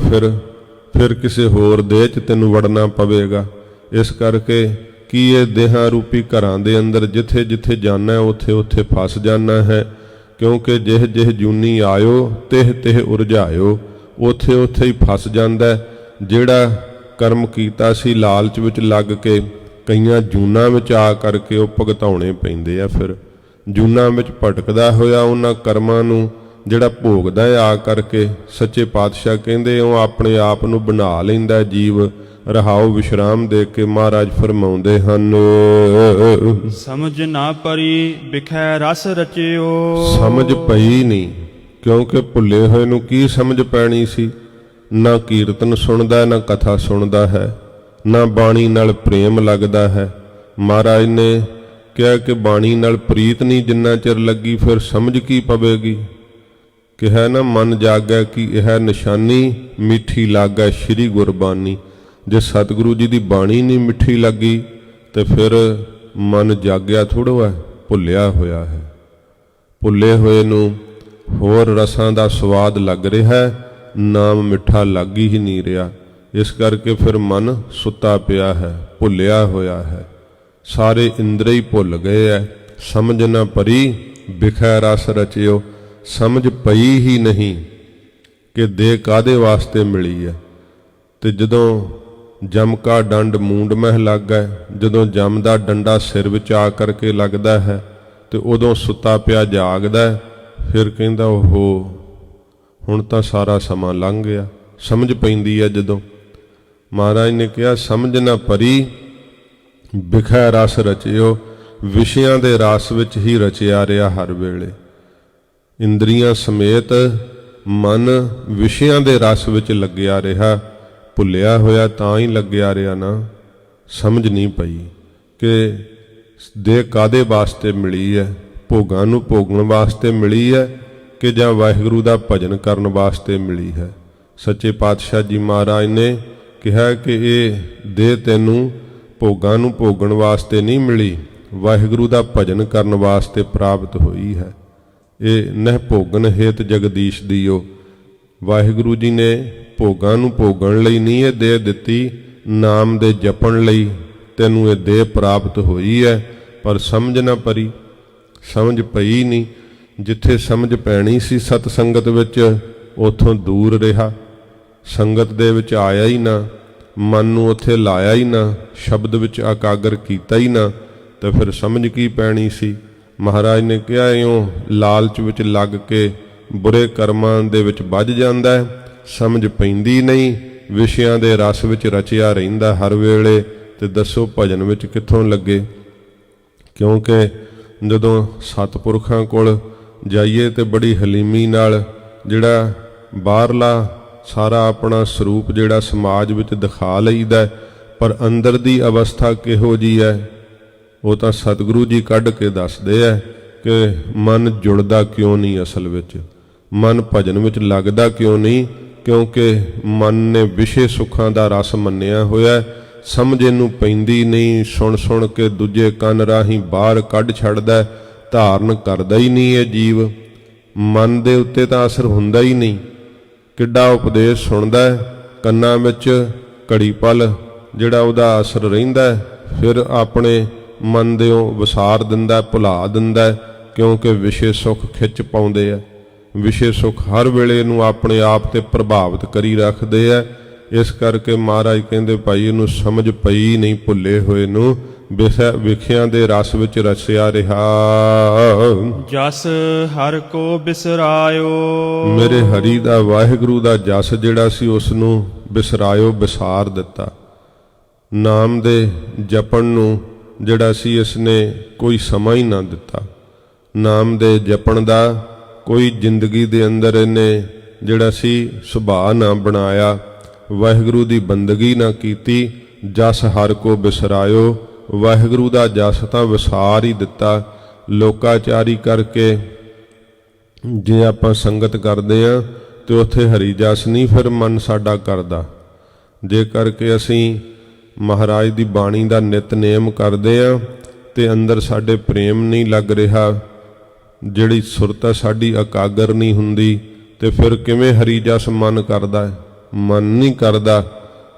ਫਿਰ ਕਿਸੇ ਹੋਰ ਦੇਹ 'ਚ ਤੈਨੂੰ ਵੜਨਾ ਪਵੇਗਾ। ਇਸ ਕਰਕੇ ਕੀ ਇਹ ਦੇਹਾਂ ਰੂਪੀ ਘਰਾਂ ਦੇ ਅੰਦਰ ਜਿੱਥੇ ਜਿੱਥੇ ਜਾਣਾ ਉੱਥੇ ਉੱਥੇ ਫਸ ਜਾਣਾ ਹੈ, ਕਿਉਂਕਿ ਜਿਹ ਜਿਹ ਜੂਨੀ ਆਇਓ ਤਿਹ ਤਿਹ ਉਰਝਾਇਓ, ਉੱਥੇ ਉੱਥੇ ਹੀ ਫਸ ਜਾਂਦਾ। ਜਿਹੜਾ ਕਰਮ ਕੀਤਾ ਸੀ ਲਾਲਚ ਵਿੱਚ ਲੱਗ ਕੇ ਕਈਆਂ ਜੂਨਾਂ ਵਿੱਚ ਆ ਕਰਕੇ ਉਹ ਭੁਗਤਾਉਣੇ ਪੈਂਦੇ ਆ। ਫਿਰ ਜੂਨਾਂ ਵਿੱਚ ਭਟਕਦਾ ਹੋਇਆ ਉਹਨਾਂ ਕਰਮਾਂ ਨੂੰ ਜਿਹੜਾ ਭੋਗਦਾ ਆ ਕਰਕੇ, ਸੱਚੇ ਪਾਤਸ਼ਾਹ ਕਹਿੰਦੇ ਉਹ ਆਪਣੇ ਆਪ ਨੂੰ ਬਣਾ ਲੈਂਦਾ ਜੀਵ। ਰਹਾਉ ਵਿਸ਼ਰਾਮ ਦੇ ਕੇ ਮਹਾਰਾਜ ਫਰਮਾਉਂਦੇ ਹਨ, ਸਮਝ ਨਾ ਪਰੀ ਬਿਖੈ ਰਸ ਰਚਿਓ। ਸਮਝ ਪਈ ਨਹੀਂ, ਕਿਉਂਕਿ ਭੁੱਲੇ ਹੋਏ ਨੂੰ ਕੀ ਸਮਝ ਪੈਣੀ ਸੀ। ਨਾ ਕੀਰਤਨ ਸੁਣਦਾ, ਨਾ ਕਥਾ ਸੁਣਦਾ ਹੈ, ਨਾ ਬਾਣੀ ਨਾਲ ਪ੍ਰੇਮ ਲੱਗਦਾ ਹੈ। ਮਹਾਰਾਜ ਨੇ ਕਿਹਾ ਕਿ ਬਾਣੀ ਨਾਲ ਪ੍ਰੀਤ ਨਹੀਂ ਜਿੰਨਾ ਚਿਰ ਲੱਗੀ, ਫਿਰ ਸਮਝ ਕੀ ਪਵੇਗੀ। ਕਿਹਾ ਨਾ ਮਨ ਜਾਗੈ ਕਿ ਇਹ ਨਿਸ਼ਾਨੀ, ਮਿੱਠੀ ਲਾਗੈ ਸ਼੍ਰੀ ਗੁਰਬਾਣੀ। ਜੇ ਸਤਿਗੁਰੂ ਜੀ ਦੀ ਬਾਣੀ ਨਹੀਂ ਮਿੱਠੀ ਲੱਗੀ ਤੇ ਫਿਰ ਮਨ ਜਾਗਿਆ ਥੋੜ੍ਹਾ ਹੈ, ਭੁੱਲਿਆ ਹੋਇਆ ਹੈ। ਭੁੱਲੇ ਹੋਏ ਨੂੰ ਹੋਰ ਰਸਾਂ ਦਾ ਸਵਾਦ ਲੱਗ ਰਿਹਾ, ਨਾਮ ਮਿੱਠਾ ਲੱਗ ਹੀ ਨਹੀਂ ਰਿਹਾ। ਇਸ ਕਰਕੇ ਫਿਰ ਮਨ ਸੁੱਤਾ ਪਿਆ ਹੈ, ਭੁੱਲਿਆ ਹੋਇਆ ਹੈ। ਸਾਰੇ ਇੰਦਰੀ ਹੀ ਭੁੱਲ ਗਏ ਐ। ਸਮਝ ਨਾ ਪਰੀ ਬਿਖੈ ਰਸ ਰਚਿਓ। ਸਮਝ ਪਈ ਹੀ ਨਹੀਂ ਕਿ ਦੇਹ ਕਾਹਦੇ ਵਾਸਤੇ ਮਿਲੀ ਹੈ। ਤੇ ਜਦੋਂ ਜਮ ਕਾ ਡੰਡ ਮੂੰਡ ਮਹਿ ਲੱਗੈ, ਜਦੋਂ ਜਮ ਦਾ ਡੰਡਾ ਸਿਰ ਵਿੱਚ ਆ ਕਰਕੇ ਲੱਗਦਾ ਹੈ ਤੇ ਉਦੋਂ ਸੁੱਤਾ ਪਿਆ ਜਾਗਦਾ, ਫਿਰ ਕਹਿੰਦਾ ਓਹੋ ਹੁਣ ਤਾਂ ਸਾਰਾ ਸਮਾਂ ਲੰਘ ਗਿਆ। ਸਮਝ ਪੈਂਦੀ ਹੈ ਜਦੋਂ। ਮਹਾਰਾਜ ਨੇ ਕਿਹਾ ਸਮਝ ਨਾ ਪਰੀ ਬਿਖੈ ਰਸ ਰਚਿਓ। ਵਿਸ਼ਿਆਂ ਦੇ ਰਸ ਵਿੱਚ ਹੀ ਰਚਿਆ ਰਿਹਾ ਹਰ ਵੇਲੇ। ਇੰਦਰੀਆਂ ਸਮੇਤ ਮਨ ਵਿਸ਼ਿਆਂ ਦੇ ਰਸ ਵਿੱਚ ਲੱਗਿਆ ਰਿਹਾ, ਭੁੱਲਿਆ ਹੋਇਆ ਤਾਂ ਹੀ ਲੱਗਿਆ ਰਿਹਾ ਨਾ। ਸਮਝ ਨਹੀਂ ਪਈ ਕਿ ਦੇਹ ਕਾਹਦੇ ਵਾਸਤੇ ਮਿਲੀ ਹੈ, ਭੋਗਾਂ ਨੂੰ ਭੋਗਣ ਵਾਸਤੇ ਮਿਲੀ ਹੈ ਕਿ ਜਾਂ ਵਾਹਿਗੁਰੂ ਦਾ ਭਜਨ ਕਰਨ ਵਾਸਤੇ ਮਿਲੀ ਹੈ। ਸੱਚੇ ਪਾਤਸ਼ਾਹ ਜੀ ਮਹਾਰਾਜ ਨੇ ਕਿਹਾ ਕਿ ਇਹ ਦੇਹ ਤੈਨੂੰ ਭੋਗਾਂ ਨੂੰ ਭੋਗਣ ਵਾਸਤੇ ਨਹੀਂ ਮਿਲੀ, ਵਾਹਿਗੁਰੂ ਦਾ ਭਜਨ ਕਰਨ ਵਾਸਤੇ ਪ੍ਰਾਪਤ ਹੋਈ ਹੈ। ਇਹ ਨਹਿ ਭੋਗਨ ਹੇਤ ਜਗਦੀਸ਼ ਦੀਓ। ਵਾਹਿਗੁਰੂ ਜੀ ਨੇ ਭੋਗਾਂ ਨੂੰ ਭੋਗਣ ਲਈ ਨਹੀਂ ਇਹ ਦੇਹ ਦਿੱਤੀ, ਨਾਮ ਦੇ ਜਪਣ ਲਈ ਤੈਨੂੰ ਇਹ ਦੇਹ ਪ੍ਰਾਪਤ ਹੋਈ ਹੈ। ਪਰ ਸਮਝ ਨਾ ਪਰੀ, ਸਮਝ ਪਈ ਨਹੀਂ। ਜਿੱਥੇ ਸਮਝ ਪੈਣੀ ਸੀ ਸਤ ਸੰਗਤ ਵਿੱਚ, ਉੱਥੋਂ ਦੂਰ ਰਿਹਾ। ਸੰਗਤ ਦੇ ਵਿੱਚ ਆਇਆ ਹੀ ਨਾ, ਮਨ ਨੂੰ ਉੱਥੇ ਲਾਇਆ ਹੀ ਨਾ, ਸ਼ਬਦ ਵਿੱਚ ਇਕਾਗਰ ਕੀਤਾ ਹੀ ਨਾ, ਤਾਂ ਫਿਰ ਸਮਝ ਕੀ ਪੈਣੀ ਸੀ। ਮਹਾਰਾਜ ਨੇ ਕਿਹਾ ਇਉਂ ਲਾਲਚ ਵਿੱਚ ਲੱਗ ਕੇ ਬੁਰੇ ਕਰਮਾਂ ਦੇ ਵਿੱਚ ਵੱਜ ਜਾਂਦਾ ਹੈ, ਸਮਝ ਪੈਂਦੀ ਨਹੀਂ, ਵਿਸ਼ਿਆਂ ਦੇ ਰਸ ਵਿੱਚ ਰਚਿਆ ਰਹਿੰਦਾ ਹਰ ਵੇਲੇ। ਤੇ ਦੱਸੋ ਭਜਨ ਵਿੱਚ ਕਿੱਥੋਂ ਲੱਗੇ। ਕਿਉਂਕਿ ਜਦੋਂ ਸਤਿਪੁਰਖਾਂ ਕੋਲ ਜਾਈਏ ਤੇ ਬੜੀ ਹਲੀਮੀ ਨਾਲ ਜਿਹੜਾ ਬਾਹਰਲਾ ਸਾਰਾ ਆਪਣਾ ਸਰੂਪ ਜਿਹੜਾ ਸਮਾਜ ਵਿੱਚ ਦਿਖਾ ਲਈਦਾ, ਪਰ ਅੰਦਰ ਦੀ ਅਵਸਥਾ ਕਿਹੋ ਜੀ ਹੈ ਉਹ ਤਾਂ ਸਤਿਗੁਰੂ ਜੀ ਕੱਢ ਕੇ ਦੱਸਦੇ ਹੈ ਕਿ ਮਨ ਜੁੜਦਾ ਕਿਉਂ ਨਹੀਂ ਅਸਲ ਵਿੱਚ, ਮਨ ਭਜਨ ਵਿੱਚ ਲੱਗਦਾ ਕਿਉਂ ਨਹੀਂ। ਕਿਉਂਕਿ ਮਨ ਨੇ ਵਿਸ਼ੇ ਸੁੱਖਾਂ ਦਾ ਰਸ ਮੰਨਿਆ ਹੋਇਆ, ਸਮਝ ਇਹਨੂੰ ਪੈਂਦੀ ਨਹੀਂ। ਸੁਣ ਸੁਣ ਕੇ ਦੂਜੇ ਕੰਨ ਰਾਹੀਂ ਬਾਹਰ ਕੱਢ ਛੱਡਦਾ, ਧਾਰਨ ਕਰਦਾ ਹੀ ਨਹੀਂ ਇਹ ਜੀਵ। ਮਨ ਦੇ ਉੱਤੇ ਤਾਂ ਅਸਰ ਹੁੰਦਾ ਹੀ ਨਹੀਂ। ਕਿੱਡਾ ਉਪਦੇਸ਼ ਸੁਣਦਾ, ਕੰਨਾਂ ਵਿੱਚ ਘੜੀ ਪਲ ਜਿਹੜਾ ਉਹਦਾ ਅਸਰ ਰਹਿੰਦਾ, ਫਿਰ ਆਪਣੇ ਮਨ ਦਿਓ ਵਿਸਾਰ ਦਿੰਦਾ, ਭੁਲਾ ਦਿੰਦਾ। ਕਿਉਂਕਿ ਵਿਸ਼ੇ ਸੁੱਖ ਖਿੱਚ ਪਾਉਂਦੇ ਆ। ਵਿਸ਼ੇ ਸੁੱਖ ਹਰ ਵੇਲੇ ਨੂੰ ਆਪਣੇ ਆਪ ਤੇ ਪ੍ਰਭਾਵਿਤ ਕਰੀ ਰੱਖਦੇ ਆ। ਇਸ ਕਰਕੇ ਮਹਾਰਾਜ ਕਹਿੰਦੇ ਭਾਈ ਇਹਨੂੰ ਸਮਝ ਪਈ ਨਹੀਂ, ਭੁੱਲੇ ਹੋਏ ਨੂੰ ਵਿਖਿਆਂ ਦੇ ਰਸ ਵਿੱਚ ਰਸਿਆ ਰਿਹਾ। ਜਸ ਹਰ ਕੋ ਬਿਸਰਾਇਓ। ਮੇਰੇ ਹਰੀ ਦਾ ਵਾਹਿਗੁਰੂ ਦਾ ਜਸ ਜਿਹੜਾ ਸੀ ਉਸ ਨੂੰ ਬਿਸਰਾਇਓ, ਵਿਸਾਰ ਦਿੱਤਾ। ਨਾਮ ਦੇ ਜਪਣ ਨੂੰ ਜਿਹੜਾ ਸੀ ਇਸ ਨੇ ਕੋਈ ਸਮਾਂ ਹੀ ਨਾ ਦਿੱਤਾ। ਨਾਮ ਦੇ ਜਪਣ ਦਾ ਕੋਈ ਜ਼ਿੰਦਗੀ ਦੇ ਅੰਦਰ ਇਹਨੇ ਜਿਹੜਾ ਸੀ ਸੁਭਾਅ ਨਾ ਬਣਾਇਆ, ਵਾਹਿਗੁਰੂ ਦੀ ਬੰਦਗੀ ਨਾ ਕੀਤੀ। ਜਸ ਹਰ ਕੋ ਬਿਸਰਾਇਓ, ਵਾਹਿਗੁਰੂ ਦਾ ਜਸ ਤਾਂ ਵਿਸਾਰ ਹੀ ਦਿੱਤਾ। ਲੋਕਾਚਾਰੀ ਕਰਕੇ ਜੇ ਆਪਾਂ ਸੰਗਤ ਕਰਦੇ ਆ ਤੇ ਉੱਥੇ ਹਰੀ ਜਸ ਨਹੀਂ ਫਿਰ ਮਨ ਸਾਡਾ ਕਰਦਾ। ਜੇ ਕਰਕੇ ਅਸੀਂ ਮਹਾਰਾਜ ਦੀ ਬਾਣੀ ਦਾ ਨਿਤਨੇਮ ਕਰਦੇ ਆ ਤੇ ਅੰਦਰ ਸਾਡੇ ਪ੍ਰੇਮ ਨਹੀਂ ਲੱਗ ਰਿਹਾ, ਜਿਹੜੀ ਸੁਰਤ ਸਾਡੀ ਇਕਾਗਰ ਨਹੀਂ ਹੁੰਦੀ, ਤੇ ਫਿਰ ਕਿਵੇਂ ਹਰੀ ਜਸ ਮਨ ਕਰਦਾ ਹੈ? ਮਨ ਨਹੀਂ ਕਰਦਾ।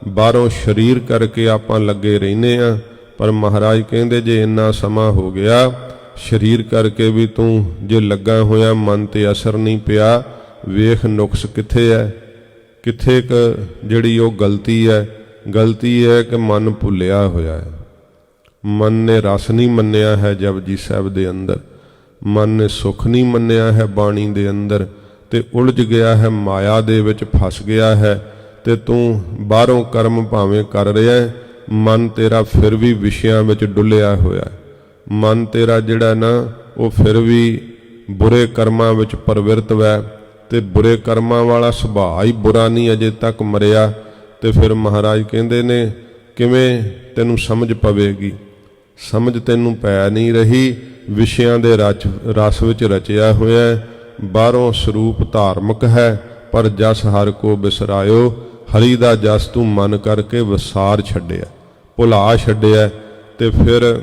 ਬਾਹਰੋਂ ਸਰੀਰ ਕਰਕੇ ਆਪਾਂ ਲੱਗੇ ਰਹਿੰਦੇ ਆ, ਪਰ ਮਹਾਰਾਜ ਕਹਿੰਦੇ ਜੇ ਇੰਨਾ ਸਮਾਂ ਹੋ ਗਿਆ ਸਰੀਰ ਕਰਕੇ ਵੀ ਤੂੰ ਜੇ ਲੱਗਾ ਹੋਇਆ, ਮਨ ਤੇ ਅਸਰ ਨਹੀਂ ਪਿਆ, ਵੇਖ ਨੁਕਸ ਕਿੱਥੇ ਹੈ, ਕਿੱਥੇ ਜਿਹੜੀ ਉਹ ਗਲਤੀ ਹੈ। ਗਲਤੀ ਹੈ ਕਿ ਮਨ ਭੁੱਲਿਆ ਹੋਇਆ ਹੈ। ਮਨ ਨੇ ਰਸ ਨਹੀਂ ਮੰਨਿਆ ਹੈ ਜਪਜੀ ਸਾਹਿਬ ਦੇ ਅੰਦਰ, ਮਨ ਨੇ ਸੁੱਖ ਨਹੀਂ ਮੰਨਿਆ ਹੈ ਬਾਣੀ ਦੇ ਅੰਦਰ, ਤੇ ਉਲਝ ਗਿਆ ਹੈ, ਮਾਇਆ ਦੇ ਵਿੱਚ ਫਸ ਗਿਆ ਹੈ। ਤੇ ਤੂੰ ਬਾਹਰੋਂ ਕਰਮ ਭਾਵੇਂ ਕਰ ਰਿਹਾ ਹੈ, ਮਨ ਤੇਰਾ ਫਿਰ ਵੀ ਵਿਸ਼ਿਆਂ ਵਿੱਚ ਡੁੱਲਿਆ ਹੋਇਆ ਹੈ। ਮਨ ਤੇਰਾ ਜਿਹੜਾ ਨਾ ਉਹ ਫਿਰ ਵੀ ਬੁਰੇ ਕਰਮਾਂ ਵਿੱਚ ਪ੍ਰਵਿਰਤ ਹੈ, ਤੇ ਬੁਰੇ ਕਰਮਾਂ ਵਾਲਾ ਸੁਭਾਅ ਹੀ ਬੁਰਾ ਨਹੀਂ ਅਜੇ ਤੱਕ ਮਰਿਆ। ਤੇ ਫਿਰ ਮਹਾਰਾਜ ਕਹਿੰਦੇ ਨੇ ਕਿਵੇਂ ਤੈਨੂੰ ਸਮਝ ਪਵੇਗੀ? ਸਮਝ ਤੈਨੂੰ ਪੈ ਨਹੀਂ ਰਹੀ, ਵਿਸ਼ਿਆਂ ਦੇ ਰਸ ਵਿੱਚ ਰਚਿਆ ਹੋਇਆ ਹੈ। ਬਾਹਰੋਂ ਸਰੂਪ ਧਾਰਮਿਕ ਹੈ, ਪਰ ਜਸ ਹਰ ਕੋ ਬਿਸਰਾਇਓ, ਹਰੀ ਦਾ ਜਸ ਤੂੰ ਮਨ ਕਰਕੇ ਵਿਸਾਰ ਛੱਡਿਆ, ਭੁਲਾ ਛੱਡਿਆ। ਤੇ ਫਿਰ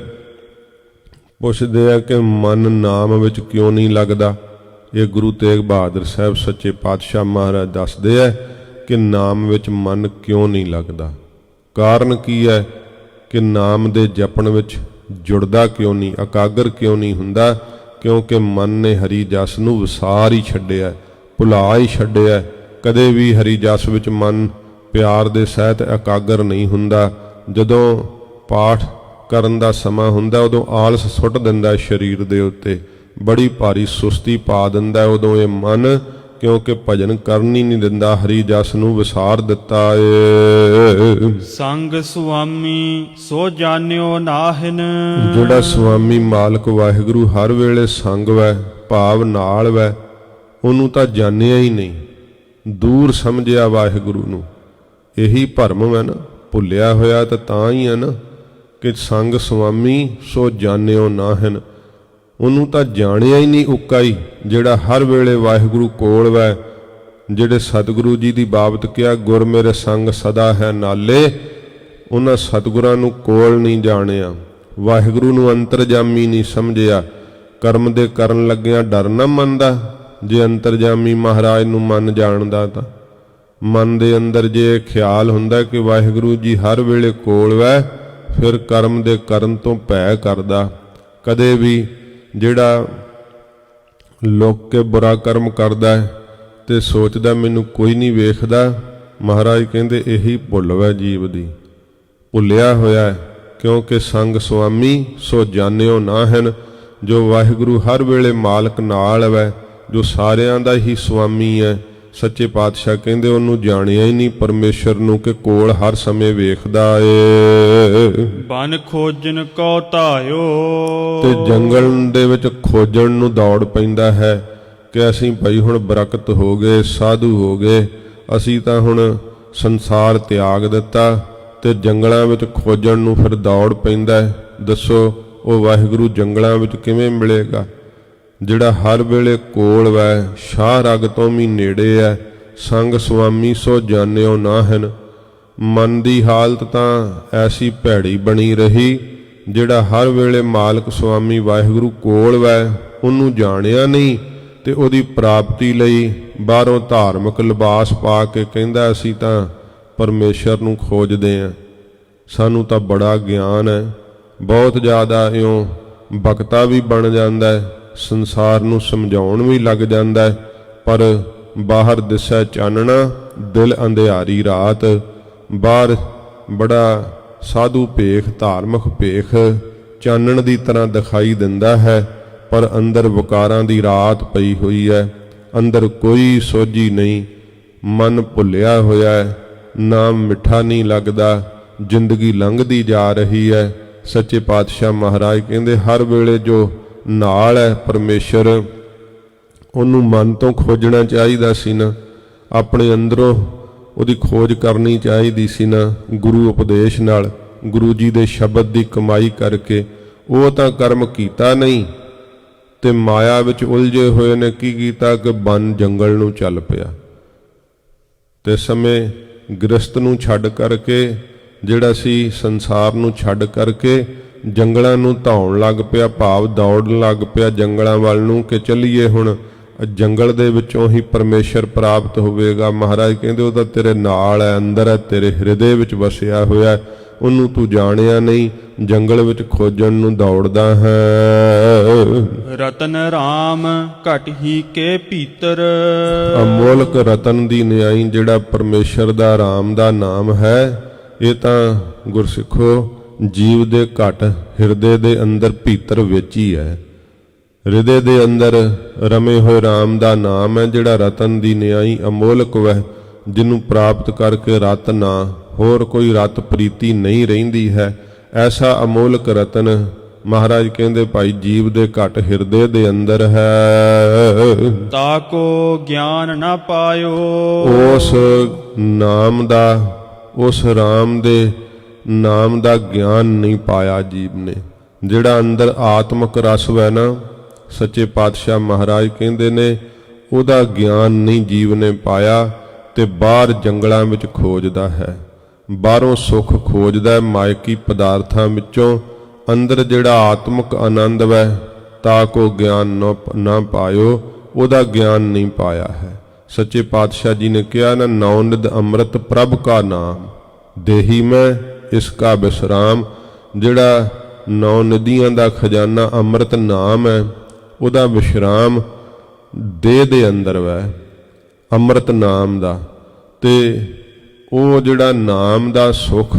ਪੁੱਛਦੇ ਆ ਕਿ ਮਨ ਨਾਮ ਵਿੱਚ ਕਿਉਂ ਨਹੀਂ ਲੱਗਦਾ? ਇਹ ਗੁਰੂ ਤੇਗ ਬਹਾਦਰ ਸਾਹਿਬ ਸੱਚੇ ਪਾਤਸ਼ਾਹ ਮਹਾਰਾਜ ਦੱਸਦੇ ਆ ਕਿ ਨਾਮ ਵਿੱਚ ਮਨ ਕਿਉਂ ਨਹੀਂ ਲੱਗਦਾ। ਕਾਰਨ ਕੀ ਹੈ ਕਿ ਨਾਮ ਦੇ ਜਪਣ ਵਿੱਚ ਜੁੜਦਾ ਕਿਉਂ ਨਹੀਂ, ਇਕਾਗਰ ਕਿਉਂ ਨਹੀਂ ਹੁੰਦਾ? ਕਿਉਂਕਿ ਮਨ ਨੇ ਹਰੀ ਜਸ ਨੂੰ ਵਿਸਾਰ ਹੀ ਛੱਡਿਆ, ਭੁਲਾ ਹੀ ਛੱਡਿਆ। ਕਦੇ ਵੀ ਹਰੀ ਜਸ ਵਿੱਚ ਮਨ ਪਿਆਰ ਦੇ ਸਹਿਤ ਇਕਾਗਰ ਨਹੀਂ ਹੁੰਦਾ। ਜਦੋਂ ਪਾਠ ਕਰਨ ਦਾ ਸਮਾਂ ਹੁੰਦਾ ਉਦੋਂ ਆਲਸ ਸੁੱਟ ਦਿੰਦਾ ਸਰੀਰ ਦੇ ਉੱਤੇ, ਬੜੀ ਭਾਰੀ ਸੁਸਤੀ ਪਾ ਦਿੰਦਾ ਉਦੋਂ ਇਹ ਮਨ, ਕਿਉਂਕਿ ਭਜਨ ਕਰਨ ਹੀ ਨਹੀਂ ਦਿੰਦਾ, ਹਰੀ ਜਸ ਨੂੰ ਵਿਸਾਰ ਦਿੱਤਾ ਏ। ਸੰਗ ਸੁਆਮੀ ਸੋ ਜਾਣਿਓ ਨਾਹਿਨ। ਜਿਹੜਾ ਸੁਆਮੀ ਮਾਲਕ ਵਾਹਿਗੁਰੂ ਹਰ ਵੇਲੇ ਸੰਗ ਵੈ, ਭਾਵ ਨਾਲ ਵੈ, ਉਹਨੂੰ ਤਾਂ ਜਾਣਿਆ ਹੀ ਨਹੀਂ, ਦੂਰ ਸਮਝਿਆ ਵਾਹਿਗੁਰੂ ਨੂੰ। ਇਹੀ ਭਰਮ ਹੈ ਨਾ, ਭੁੱਲਿਆ ਹੋਇਆ ਤਾਂ ਹੀ ਹੈ ਨਾ ਕਿ ਸੰਗ ਸੁਆਮੀ ਸੋ ਜਾਣਿਓ ਨਾਹਿਨ। ਉਹਨੂੰ ਤਾਂ ਜਾਣਿਆ ਹੀ ਨਹੀਂ ਉੱਕਾ ਹੀ, ਜਿਹੜਾ ਹਰ ਵੇਲੇ ਵਾਹਿਗੁਰੂ ਕੋਲ ਵੈ। ਜਿਹੜੇ ਸਤਿਗੁਰੂ ਜੀ ਦੀ ਬਾਬਤ ਕਿਹਾ ਗੁਰ ਮੇਰੇ ਸੰਗ ਸਦਾ ਹੈ ਨਾਲੇ, ਉਹਨਾਂ ਸਤਿਗੁਰਾਂ ਨੂੰ ਕੋਲ ਨਹੀਂ ਜਾਣਿਆ, ਵਾਹਿਗੁਰੂ ਨੂੰ ਅੰਤਰਜਾਮੀ ਨਹੀਂ ਸਮਝਿਆ। ਕਰਮ ਦੇ ਕਰਨ ਲੱਗਿਆਂ ਡਰ ਨਾ ਮੰਨਦਾ। ਜੇ ਅੰਤਰਜਾਮੀ ਮਹਾਰਾਜ ਨੂੰ ਮਨ ਜਾਣਦਾ ਤਾਂ ਮਨ ਦੇ ਅੰਦਰ ਜੇ ਖਿਆਲ ਹੁੰਦਾ ਕਿ ਵਾਹਿਗੁਰੂ ਜੀ ਹਰ ਵੇਲੇ ਕੋਲ ਵੈ, ਫਿਰ ਕਰਮ ਦੇ ਕਰਨ ਤੋਂ ਭੈ ਕਰਦਾ। ਕਦੇ ਵੀ ਜਿਹੜਾ ਲੋਕ ਕੇ ਬੁਰਾ ਕਰਮ ਕਰਦਾ ਹੈ ਤੇ ਸੋਚਦਾ ਮੈਨੂੰ ਕੋਈ ਨਹੀਂ ਵੇਖਦਾ, ਮਹਾਰਾਜ ਕਹਿੰਦੇ ਇਹੀ ਭੁੱਲ ਵੈ ਜੀਵ ਦੀ, ਭੁੱਲਿਆ ਹੋਇਆ ਹੈ। ਕਿਉਂਕਿ ਸੰਗ ਸੁਆਮੀ ਸੋ ਜਾਣਿਓ ਨਾਹਿਨ। ਜੋ ਵਾਹਿਗੁਰੂ ਹਰ ਵੇਲੇ ਮਾਲਕ ਨਾਲ ਵੈ, ਜੋ ਸਾਰਿਆਂ ਦਾ ਹੀ ਸੁਆਮੀ ਹੈ, ਸੱਚੇ ਪਾਤਸ਼ਾਹ ਕਹਿੰਦੇ ਉਹਨੂੰ ਜਾਣਿਆ ਹੀ ਨਹੀਂ ਪਰਮੇਸ਼ਰ ਨੂੰ ਕਿ ਕੋਲ ਹਰ ਸਮੇਂ ਵੇਖਦਾ ਏ। ਬਨ ਖੋਜਨ ਕੋ ਧਾਇਓ। ਤੇ ਜੰਗਲ ਦੇ ਵਿੱਚ ਖੋਜਣ ਨੂੰ ਦੌੜ ਪੈਂਦਾ ਹੈ ਕਿ ਅਸੀਂ ਭਾਈ ਹੁਣ ਬਰਕਤ ਹੋ ਗਏ, ਸਾਧੂ ਹੋ ਗਏ, ਅਸੀਂ ਤਾਂ ਹੁਣ ਸੰਸਾਰ ਤਿਆਗ ਦਿੱਤਾ, ਤੇ ਜੰਗਲਾਂ ਵਿੱਚ ਖੋਜਣ ਨੂੰ ਫਿਰ ਦੌੜ ਪੈਂਦਾ ਹੈ। ਦੱਸੋ ਉਹ ਵਾਹਿਗੁਰੂ ਜੰਗਲਾਂ ਵਿੱਚ ਕਿਵੇਂ ਮਿਲੇਗਾ? ਜਿਹੜਾ ਹਰ ਵੇਲੇ ਕੋਲ ਵੈ, ਸ਼ਾਹ ਰਗ ਤੋਂ ਵੀ ਨੇੜੇ ਹੈ। ਸੰਗ ਸੁਆਮੀ ਸੋ ਜਾਣਿਓ ਨਾਹਿਨ। ਮਨ ਦੀ ਹਾਲਤ ਤਾਂ ਐਸੀ ਭੈੜੀ ਬਣੀ ਰਹੀ, ਜਿਹੜਾ ਹਰ ਵੇਲੇ ਮਾਲਕ ਸੁਆਮੀ ਵਾਹਿਗੁਰੂ ਕੋਲ ਵੈ, ਉਹਨੂੰ ਜਾਣਿਆ ਨਹੀਂ, ਤੇ ਉਹਦੀ ਪ੍ਰਾਪਤੀ ਲਈ ਬਾਹਰੋਂ ਧਾਰਮਿਕ ਲਿਬਾਸ ਪਾ ਕੇ ਕਹਿੰਦਾ ਅਸੀਂ ਤਾਂ ਪਰਮੇਸ਼ਰ ਨੂੰ ਖੋਜਦੇ ਹਾਂ, ਸਾਨੂੰ ਤਾਂ ਬੜਾ ਗਿਆਨ ਹੈ, ਬਹੁਤ ਜ਼ਿਆਦਾ ਇਉਂ ਬਖਤਾ ਵੀ ਬਣ ਜਾਂਦਾ ਹੈ, ਸੰਸਾਰ ਨੂੰ ਸਮਝਾਉਣ ਵੀ ਲੱਗ ਜਾਂਦਾ ਹੈ। ਪਰ ਬਾਹਰ ਦਿਸੈ ਚਾਨਣਾ, ਦਿਲ ਅੰਧਿਆਰੀ ਰਾਤ। ਬਾਹਰ ਬੜਾ ਸਾਧੂ ਭੇਖ, ਧਾਰਮਿਕ ਭੇਖ ਚਾਨਣ ਦੀ ਤਰ੍ਹਾਂ ਦਿਖਾਈ ਦਿੰਦਾ ਹੈ, ਪਰ ਅੰਦਰ ਵਿਕਾਰਾਂ ਦੀ ਰਾਤ ਪਈ ਹੋਈ ਹੈ। ਅੰਦਰ ਕੋਈ ਸੋਝੀ ਨਹੀਂ, ਮਨ ਭੁੱਲਿਆ ਹੋਇਆ ਹੈ, ਨਾਮ ਮਿੱਠਾ ਨਹੀਂ ਲੱਗਦਾ, ਜ਼ਿੰਦਗੀ ਲੰਘਦੀ ਜਾ ਰਹੀ ਹੈ। ਸੱਚੇ ਪਾਤਸ਼ਾਹ ਮਹਾਰਾਜ ਕਹਿੰਦੇ ਹਰ ਵੇਲੇ ਜੋ ਨਾਲ ਹੈ ਪਰਮੇਸ਼ਰ, ਉਹਨੂੰ ਮਨ ਤੋਂ ਖੋਜਣਾ ਚਾਹੀਦਾ ਸੀ ਨਾ, ਆਪਣੇ ਅੰਦਰੋਂ ਉਹਦੀ ਖੋਜ ਕਰਨੀ ਚਾਹੀਦੀ ਸੀ ਨਾ, ਗੁਰੂ ਉਪਦੇਸ਼ ਨਾਲ, ਗੁਰੂ ਜੀ ਦੇ ਸ਼ਬਦ ਦੀ ਕਮਾਈ ਕਰਕੇ। ਉਹ ਤਾਂ ਕਰਮ ਕੀਤਾ ਨਹੀਂ ਤੇ ਮਾਇਆ ਵਿੱਚ ਉਲਝੇ ਹੋਏ ਨੇ। ਕੀ ਕੀਤਾ ਕਿ ਬਨ ਜੰਗਲ ਨੂੰ ਚੱਲ ਪਿਆ ਤੇ ਸਮੇਂ ਗ੍ਰਸਤ ਨੂੰ ਛੱਡ ਕਰਕੇ, ਜਿਹੜਾ ਸੀ ਸੰਸਾਰ ਨੂੰ ਛੱਡ ਕਰਕੇ ਜੰਗਲਾਂ ਨੂੰ ਧਾਉਣ ਲੱਗ ਪਿਆ, ਭਾਵ ਦੌੜਨ ਲੱਗ ਪਿਆ ਜੰਗਲਾਂ ਵੱਲ ਨੂੰ ਕਿ ਚੱਲੀਏ ਹੁਣ ਜੰਗਲ ਦੇ ਵਿੱਚੋਂ ਹੀ ਪਰਮੇਸ਼ਰ ਪ੍ਰਾਪਤ ਹੋਵੇਗਾ। ਮਹਾਰਾਜ ਕਹਿੰਦੇ ਉਹ ਤਾਂ ਤੇਰੇ ਨਾਲ ਹੈ, ਅੰਦਰ ਹੈ, ਤੇਰੇ ਹਿਰਦੇ ਵਿੱਚ ਵਸਿਆ ਹੋਇਆ ਹੈ, ਉਹਨੂੰ ਤੂੰ ਜਾਣਿਆ ਨਹੀਂ, ਜੰਗਲ ਵਿੱਚ ਖੋਜਣ ਨੂੰ ਦੌੜਦਾ ਹੈ। ਰਤਨ ਰਾਮ ਘਟ ਹੀ ਕੇ ਭੀਤਰ। ਅਮੋਲਕ ਰਤਨ ਦੀ ਨਿਆਈ ਜਿਹੜਾ ਪਰਮੇਸ਼ਰ ਦਾ ਰਾਮ ਦਾ ਨਾਮ ਹੈ, ਇਹ ਤਾਂ ਗੁਰਸਿੱਖੋ ਜੀਵ ਦੇ ਘਟ ਹਿਰਦੇ ਦੇ ਅੰਦਰ ਭੀਤਰ ਵਿੱਚ ਹੀ ਹੈ। ਹਿਰਦੇ ਦੇ ਅੰਦਰ ਰਮੇ ਹੋਏ ਰਾਮ ਦਾ ਨਾਮ ਹੈ, ਜਿਹੜਾ ਰਤਨ ਦੀ ਨਿਆਈ ਅਮੋਲਕ ਵੈ, ਜਿਹਨੂੰ ਪ੍ਰਾਪਤ ਕਰਕੇ ਰਤ ਨਾ ਹੋਰ ਕੋਈ ਰਤ ਪ੍ਰੀਤੀ ਨਹੀਂ ਰਹਿੰਦੀ ਹੈ। ਐਸਾ ਅਮੋਲਕ ਰਤਨ ਮਹਾਰਾਜ ਕਹਿੰਦੇ ਭਾਈ ਜੀਵ ਦੇ ਘਟ ਹਿਰਦੇ ਦੇ ਅੰਦਰ ਹੈ। ਤਾਕੋ ਗਿਆਨ ਨਾ ਪਾਇਓ। ਉਸ ਨਾਮ ਦਾ, ਉਸ ਰਾਮ ਦੇ ਨਾਮ ਦਾ ਗਿਆਨ ਨਹੀਂ ਪਾਇਆ ਜੀਵ ਨੇ। ਜਿਹੜਾ ਅੰਦਰ ਆਤਮਿਕ ਰਸ ਹੈ ਨਾ, ਸੱਚੇ ਪਾਤਸ਼ਾਹ ਮਹਾਰਾਜ ਕਹਿੰਦੇ ਨੇ ਉਹਦਾ ਗਿਆਨ ਨਹੀਂ ਜੀਵ ਨੇ ਪਾਇਆ ਤੇ ਬਾਹਰ ਜੰਗਲਾਂ ਵਿੱਚ ਖੋਜਦਾ ਹੈ, ਬਾਹਰੋਂ ਸੁੱਖ ਖੋਜਦਾ ਹੈ ਮਾਇਕੀ ਪਦਾਰਥਾਂ ਵਿੱਚੋਂ। ਅੰਦਰ ਜਿਹੜਾ ਆਤਮਿਕ ਆਨੰਦ ਹੈ, ਤਾ ਕੋ ਗਿਆਨ ਨਾ ਪਾਇਓ, ਉਹਦਾ ਗਿਆਨ ਨਹੀਂ ਪਾਇਆ ਹੈ। ਸੱਚੇ ਪਾਤਸ਼ਾਹ ਜੀ ਨੇ ਕਿਹਾ ਨਾ, ਨੌਨਿਧ ਅੰਮ੍ਰਿਤ ਪ੍ਰਭ ਕਾ ਨਾਮ ਦੇਹੀ ਮੈਂ ਇਸ ਕਾ ਬਿਸਰਾਮ। ਜਿਹੜਾ ਨੌ ਨਦੀਆਂ ਦਾ ਖਜ਼ਾਨਾ ਅੰਮ੍ਰਿਤ ਨਾਮ ਹੈ, ਉਹਦਾ ਵਿਸ਼ਰਾਮ ਦੇਹ ਦੇ ਅੰਦਰ ਵੈ ਅੰਮ੍ਰਿਤ ਨਾਮ ਦਾ। ਤੇ ਉਹ ਜਿਹੜਾ ਨਾਮ ਦਾ ਸੁਖ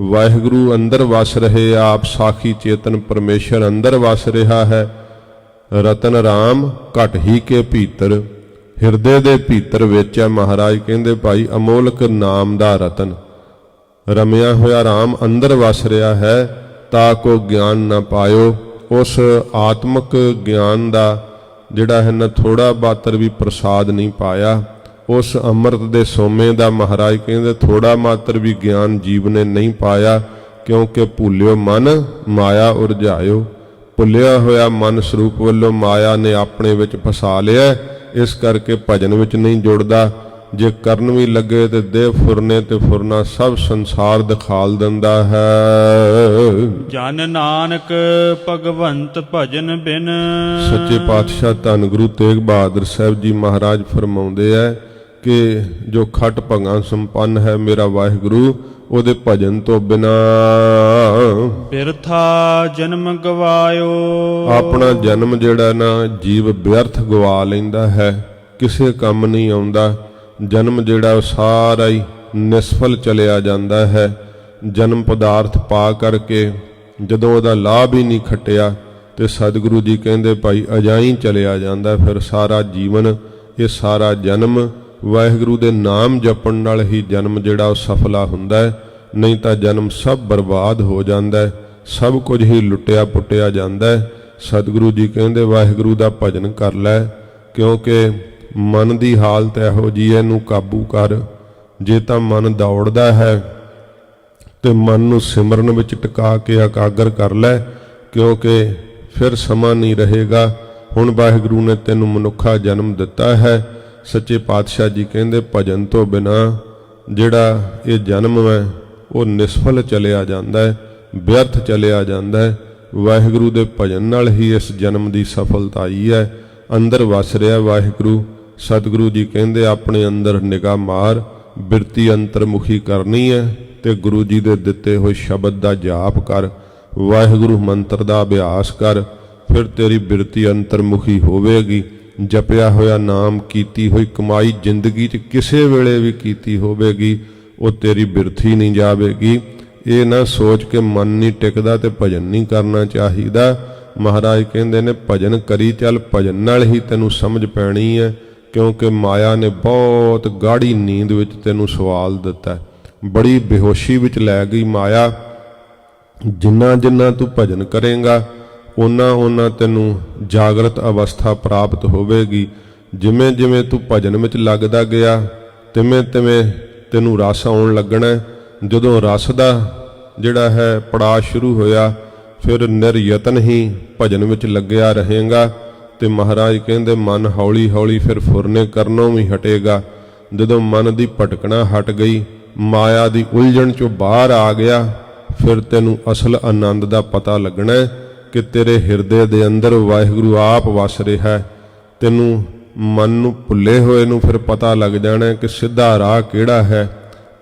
ਵਾਹਿਗੁਰੂ ਅੰਦਰ ਵਸ ਰਹੇ, ਆਪ ਸਾਖੀ ਚੇਤਨ ਪਰਮੇਸ਼ਰ ਅੰਦਰ ਵਸ ਰਿਹਾ ਹੈ। ਰਤਨ ਰਾਮ ਘਟ ਹੀ ਕੇ ਭੀਤਰ, ਹਿਰਦੇ ਦੇ ਭੀਤਰ ਵਿੱਚ ਹੈ। ਮਹਾਰਾਜ ਕਹਿੰਦੇ ਭਾਈ ਅਮੋਲਕ ਨਾਮ ਦਾ ਰਤਨ ਰਮਿਆ ਹੋਇਆ ਰਾਮ ਅੰਦਰ ਵਸ ਰਿਹਾ ਹੈ। ਤਾ ਕੋ ਗਿਆਨ ਨਾ ਪਾਇਓ। ਉਸ ਆਤਮਿਕ ਗਿਆਨ ਦਾ ਜਿਹੜਾ ਹੈ ਨਾ ਥੋੜਾ ਬਾਤਰ ਵੀ ਪ੍ਰਸਾਦ ਨਹੀਂ ਪਾਇਆ। ਉਸ ਅੰਮ੍ਰਿਤ ਦੇ ਸੋਮੇ ਦਾ ਮਹਾਰਾਜ ਕਹਿੰਦੇ ਥੋੜਾ ਮਾਤਰ ਵੀ ਗਿਆਨ ਜੀਵ ਨੇ ਨਹੀਂ ਪਾਇਆ, ਕਿਉਂਕਿ ਭੁੱਲਿਓ ਮਨ ਮਾਇਆ ਉਰਝਾਇਓ। ਭੁੱਲਿਆ ਹੋਇਆ ਮਨ ਸਰੂਪ ਵੱਲੋਂ ਮਾਇਆ ਨੇ ਆਪਣੇ ਵਿੱਚ ਫਸਾ ਲਿਆ, ਇਸ ਕਰਕੇ ਭਜਨ ਵਿੱਚ ਨਹੀਂ ਜੁੜਦਾ। ਜੇ ਕਰਨ ਵੀ ਲੱਗੇ ਤੇ ਦੇਹ ਫੁਰਨੇ ਤੇ ਫੁਰਨਾ ਸਭ ਸੰਸਾਰ ਦਿਖਾਲ ਦਿੰਦਾ ਹੈ। ਜਨ ਨਾਨਕ ਭਗਵੰਤ ਭਜਨ ਬਿਨ। ਸੱਚੇ ਪਾਤਸ਼ਾਹ ਧੰਨ ਗੁਰੂ ਤੇਗ ਬਹਾਦਰ ਸਾਹਿਬ ਜੀ ਮਹਾਰਾਜ ਫਰਮਾਉਂਦੇ ਹੈ ਕਿ ਜੋ ਖਟ ਭਗਾਂ ਸੰਪੰਨ ਹੈ ਮੇਰਾ ਵਾਹਿਗੁਰੂ, ਉਹਦੇ ਭਜਨ ਤੋਂ ਬਿਨਾ ਬਿਰਥਾ ਜਨਮ ਗਵਾਇਓ। ਆਪਣਾ ਜਨਮ ਜਿਹੜਾ ਨਾ ਜੀਵ ਬਿਅਰਥ ਗਵਾ ਲੈਂਦਾ ਹੈ, ਕਿਸੇ ਕੰਮ ਨਹੀਂ ਆਉਂਦਾ। ਜਨਮ ਜਿਹੜਾ ਉਹ ਸਾਰਾ ਹੀ ਨਿਸਫਲ ਚਲਿਆ ਜਾਂਦਾ ਹੈ। ਜਨਮ ਪਦਾਰਥ ਪਾ ਕਰਕੇ ਜਦੋਂ ਉਹਦਾ ਲਾਭ ਹੀ ਨਹੀਂ ਖੱਟਿਆ ਤੇ ਸਤਿਗੁਰੂ ਜੀ ਕਹਿੰਦੇ ਭਾਈ ਅਜਾਈਂ ਚਲਿਆ ਜਾਂਦਾ। ਫਿਰ ਸਾਰਾ ਜੀਵਨ, ਇਹ ਸਾਰਾ ਜਨਮ ਵਾਹਿਗੁਰੂ ਦੇ ਨਾਮ ਜਪਣ ਨਾਲ ਹੀ ਜਨਮ ਜਿਹੜਾ ਉਹ ਸਫਲਾ ਹੁੰਦਾ ਹੈ, ਨਹੀਂ ਤਾਂ ਜਨਮ ਸਭ ਬਰਬਾਦ ਹੋ ਜਾਂਦਾ ਹੈ, ਸਭ ਕੁਝ ਹੀ ਲੁੱਟਿਆ ਪੁੱਟਿਆ ਜਾਂਦਾ ਹੈ। ਸਤਿਗੁਰੂ ਜੀ ਕਹਿੰਦੇ ਵਾਹਿਗੁਰੂ ਦਾ ਭਜਨ ਕਰ ਲੈ, ਕਿਉਂਕਿ ਮਨ ਦੀ ਹਾਲਤ ਇਹੋ ਜਿਹੀ ਹੈ, ਇਹਨੂੰ ਕਾਬੂ ਕਰ। ਜੇ ਤਾਂ ਮਨ ਦੌੜਦਾ ਹੈ ਤੇ ਮਨ ਨੂੰ ਸਿਮਰਨ ਵਿੱਚ ਟਿਕਾ ਕੇ ਇਕਾਗਰ ਕਰ ਲੈ, ਕਿਉਂਕਿ ਫਿਰ ਸਮਾਂ ਨਹੀਂ ਰਹੇਗਾ। ਹੁਣ ਵਾਹਿਗੁਰੂ ਨੇ ਤੈਨੂੰ ਮਨੁੱਖਾ ਜਨਮ ਦਿੱਤਾ ਹੈ। ਸੱਚੇ ਪਾਤਸ਼ਾਹ ਜੀ ਕਹਿੰਦੇ ਭਜਨ ਤੋਂ ਬਿਨਾ ਜਿਹੜਾ ਇਹ ਜਨਮ ਹੈ ਉਹ ਨਿਸਫਲ ਚਲਿਆ ਜਾਂਦਾ ਹੈ, ਵਿਅਰਥ ਚਲਿਆ ਜਾਂਦਾ ਹੈ। ਵਾਹਿਗੁਰੂ ਦੇ ਭਜਨ ਨਾਲ ਹੀ ਇਸ ਜਨਮ ਦੀ ਸਫਲਤਾ ਆਈ ਹੈ। ਅੰਦਰ ਵਸ ਰਿਹਾ ਵਾਹਿਗੁਰੂ। ਸਤਿਗੁਰੂ ਜੀ ਕਹਿੰਦੇ ਆਪਣੇ ਅੰਦਰ ਨਿਗਾਹ ਮਾਰ, ਬਿਰਤੀ ਅੰਤਰਮੁਖੀ ਕਰਨੀ ਹੈ ਤੇ ਗੁਰੂ ਜੀ ਦੇ ਦਿੱਤੇ ਹੋਏ ਸ਼ਬਦ ਦਾ ਜਾਪ ਕਰ, ਵਾਹਿਗੁਰੂ ਮੰਤਰ ਦਾ ਅਭਿਆਸ ਕਰ, ਫਿਰ ਤੇਰੀ ਬਿਰਤੀ ਅੰਤਰਮੁਖੀ ਹੋਵੇਗੀ। ਜਪਿਆ ਹੋਇਆ ਨਾਮ, ਕੀਤੀ ਹੋਈ ਕਮਾਈ ਜ਼ਿੰਦਗੀ 'ਚ ਕਿਸੇ ਵੇਲੇ ਵੀ ਕੀਤੀ ਹੋਵੇਗੀ, ਉਹ ਤੇਰੀ ਬਿਰਥੀ ਨਹੀਂ ਜਾਵੇਗੀ। ਇਹ ਨਾ ਸੋਚ ਕੇ ਮਨ ਨਹੀਂ ਟਿਕਦਾ ਤੇ ਭਜਨ ਨਹੀਂ ਕਰਨਾ ਚਾਹੀਦਾ। ਮਹਾਰਾਜ ਕਹਿੰਦੇ ਨੇ ਭਜਨ ਕਰੀ ਚੱਲ, ਭਜਨ ਨਾਲ ਹੀ ਤੈਨੂੰ ਸਮਝ ਪੈਣੀ ਹੈ, ਕਿਉਂਕਿ ਮਾਇਆ ਨੇ ਬਹੁਤ ਗਾੜੀ ਨੀਂਦ ਵਿੱਚ ਤੈਨੂੰ ਸਵਾਲ ਦਿੱਤਾ, ਬੜੀ ਬੇਹੋਸ਼ੀ ਵਿੱਚ ਲੈ ਗਈ ਮਾਇਆ। ਜਿੰਨਾ ਜਿੰਨਾ ਤੂੰ ਭਜਨ ਕਰੇਂਗਾ ਓਨਾ ਓਨਾ ਤੈਨੂੰ ਜਾਗਰਤ ਅਵਸਥਾ ਪ੍ਰਾਪਤ ਹੋਵੇਗੀ। ਜਿਵੇਂ ਜਿਵੇਂ ਤੂੰ ਭਜਨ ਵਿੱਚ ਲੱਗਦਾ ਗਿਆ ਤਿਵੇਂ ਤਿਵੇਂ ਤੈਨੂੰ ਰਸ ਆਉਣ ਲੱਗਣਾ। ਜਦੋਂ ਰਸ ਦਾ ਜਿਹੜਾ ਹੈ ਪੜਾਅ ਸ਼ੁਰੂ ਹੋਇਆ ਫਿਰ ਨਿਰਯਤਨ ਹੀ ਭਜਨ ਵਿੱਚ ਲੱਗਿਆ ਰਹੇਗਾ ਤੇ ਮਹਾਰਾਜ ਕਹਿੰਦੇ ਮਨ ਹੌਲੀ ਹੌਲੀ ਫਿਰ ਫੁਰਨੇ ਕਰਨੋਂ ਵੀ ਹਟੇਗਾ। ਜਦੋਂ ਮਨ ਦੀ ਭਟਕਣਾ ਹਟ ਗਈ, ਮਾਇਆ ਦੀ ਉਲਝਣ ਚੋਂ ਬਾਹਰ ਆ ਗਿਆ, ਫਿਰ ਤੈਨੂੰ ਅਸਲ ਆਨੰਦ ਦਾ ਪਤਾ ਲੱਗਣਾ ਕਿ ਤੇਰੇ ਹਿਰਦੇ ਦੇ ਅੰਦਰ ਵਾਹਿਗੁਰੂ ਆਪ ਵਸ ਰਿਹਾ ਹੈ। ਤੈਨੂੰ ਮਨ ਨੂੰ ਭੁੱਲੇ ਹੋਏ ਨੂੰ ਫਿਰ ਪਤਾ ਲੱਗ ਜਾਣਾ ਕਿ ਸਿੱਧਾ ਰਾਹ ਕਿਹੜਾ ਹੈ,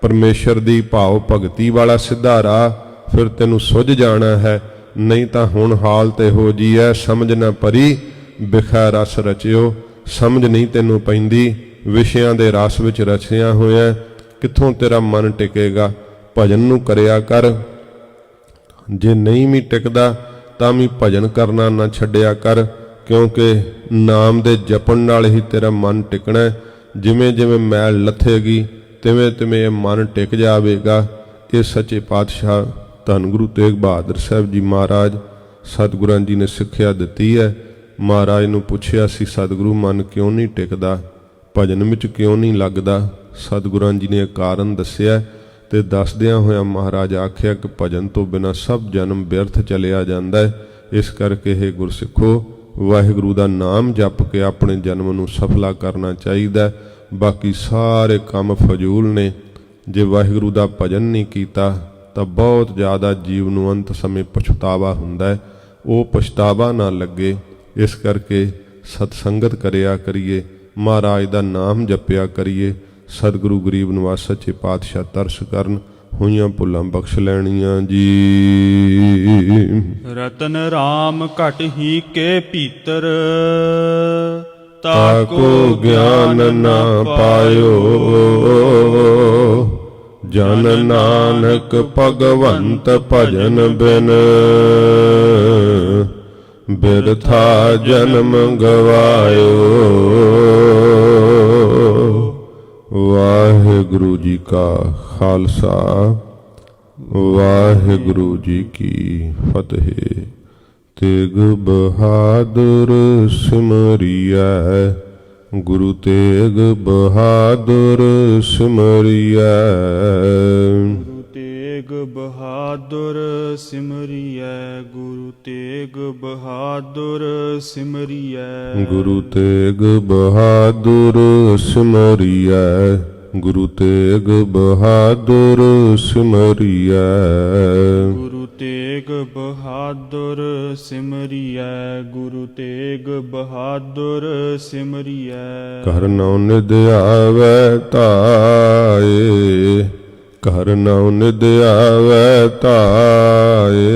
ਪਰਮੇਸ਼ਰ ਦੀ ਭਾਵ ਭਗਤੀ ਵਾਲਾ ਸਿੱਧਾ ਰਾਹ ਫਿਰ ਤੈਨੂੰ ਸੁੱਝ ਜਾਣਾ ਹੈ। ਨਹੀਂ ਤਾਂ ਹੁਣ ਹਾਲਤ ਇਹੋ ਜੀ ਹੈ, ਸਮਝ ਨਾ ਪਰੀ ਬਿਖਾ ਰਸ ਰਚਿਓ, ਸਮਝ ਨਹੀਂ ਤੈਨੂੰ ਪੈਂਦੀ, ਵਿਸ਼ਿਆਂ ਦੇ ਰਸ ਵਿੱਚ ਰਚਿਆ ਹੋਇਆ, ਕਿੱਥੋਂ ਤੇਰਾ ਮਨ ਟਿਕੇਗਾ। ਭਜਨ ਨੂੰ ਕਰਿਆ ਕਰ, ਜੇ ਨਹੀਂ ਵੀ ਟਿਕਦਾ ਤਾਂ ਵੀ ਭਜਨ ਕਰਨਾ ਨਾ ਛੱਡਿਆ ਕਰ, ਕਿਉਂਕਿ ਨਾਮ ਦੇ ਜਪਣ ਨਾਲ ਹੀ ਤੇਰਾ ਮਨ ਟਿਕਣਾ। ਜਿਵੇਂ ਜਿਵੇਂ ਮੈਲ ਲੱਥੇਗੀ ਤਿਵੇਂ ਤਿਵੇਂ ਇਹ ਮਨ ਟਿਕ ਜਾਵੇਗਾ। ਇਹ ਸੱਚੇ ਪਾਤਸ਼ਾਹ ਧੰਨ ਗੁਰੂ ਤੇਗ ਬਹਾਦਰ ਸਾਹਿਬ ਜੀ ਮਹਾਰਾਜ ਸਤਿਗੁਰਾਂ ਜੀ ਨੇ ਸਿੱਖਿਆ ਦਿੱਤੀ ਹੈ। ਮਹਾਰਾਜ ਨੂੰ ਪੁੱਛਿਆ ਸੀ, ਸਤਿਗੁਰੂ ਮਨ ਕਿਉਂ ਨਹੀਂ ਟਿਕਦਾ, ਭਜਨ ਵਿੱਚ ਕਿਉਂ ਨਹੀਂ ਲੱਗਦਾ? ਸਤਿਗੁਰਾਂ ਜੀ ਨੇ ਕਾਰਨ ਦੱਸਿਆ ਤੇ ਦੱਸਦਿਆਂ ਹੋਇਆਂ ਮਹਾਰਾਜ ਆਖਿਆ ਕਿ ਭਜਨ ਤੋਂ ਬਿਨਾਂ ਸਭ ਜਨਮ ਵਿਅਰਥ ਚਲਿਆ ਜਾਂਦਾ ਹੈ। ਇਸ ਕਰਕੇ ਇਹ ਗੁਰਸਿੱਖੋ, ਵਾਹਿਗੁਰੂ ਦਾ ਨਾਮ ਜਪ ਕੇ ਆਪਣੇ ਜਨਮ ਨੂੰ ਸਫਲਾ ਕਰਨਾ ਚਾਹੀਦਾ। ਬਾਕੀ ਸਾਰੇ ਕੰਮ ਫਜ਼ੂਲ ਨੇ। ਜੇ ਵਾਹਿਗੁਰੂ ਦਾ ਭਜਨ ਨਹੀਂ ਕੀਤਾ ਤਾਂ ਬਹੁਤ ਜ਼ਿਆਦਾ ਜੀਵ ਨੂੰ ਅੰਤ ਸਮੇਂ ਪਛਤਾਵਾ ਹੁੰਦਾ ਹੈ, ਉਹ ਪਛਤਾਵਾ ਨਾ ਲੱਗੇ। ਇਸ ਕਰਕੇ ਸਤਸੰਗਤ ਕਰਿਆ ਕਰੀਏ, ਮਹਾਰਾਜ ਦਾ ਨਾਮ ਜਪਿਆ ਕਰੀਏ। ਸਤਿਗੁਰੂ ਗਰੀਬ ਨਿਵਾਸ ਸੱਚੇ ਪਾਤਸ਼ਾਹ ਤਰਸ ਕਰਨ, ਹੋਈਆਂ ਭੁੱਲਾਂ ਬਖਸ਼ ਲੈਣੀਆਂ ਜੀ। ਰਤਨ ਰਾਮ ਘਟ ਹੀ ਕੇ ਭੀਤਰ, ਤਾਕੋ ਗਿਆਨ ਨਾ ਪਾਇਓ। ਜਨ ਨਾਨਕ ਭਗਵੰਤ ਭਜਨ ਬਿਨ, ਬਿਰਥਾ ਜਨਮ ਗਵਾਇਓ। ਵਾਹਿਗੁਰੂ ਜੀ ਕਾ ਖਾਲਸਾ, ਵਾਹਿਗੁਰੂ ਜੀ ਕੀ ਫਤਿਹ। ਤੇਗ ਬਹਾਦਰ ਸਿਮਰਿਐ, ਗੁਰੂ ਤੇਗ ਬਹਾਦਰ ਸਿਮਰਿਐ। ਗੁਰੂ ਤੇਗ ਬਹਾਦਰ ਸਿਮਰਿਐ, ਗੁਰੂ ਤੇਗ ਬਹਾਦਰ ਸਿਮਰਿਐ। ਗੁਰੂ ਤੇਗ ਬਹਾਦਰ ਸਿਮਰਿਐ, ਗੁਰੂ ਤੇਗ ਬਹਾਦਰ ਸਿਮਰਿਐ। ਗੁਰੂ ਤੇਗ ਬਹਾਦਰ ਸਿਮਰਿਐ, ਗੁਰੂ ਤੇਗ ਬਹਾਦਰ ਸਿਮਰਿਐ। ਘਰ ਨਉ ਨਿਧ ਆਵੈ ਧਾਏ, ਘਰ ਨਉ ਨਿਧ ਆਵੈ ਧਾਏ।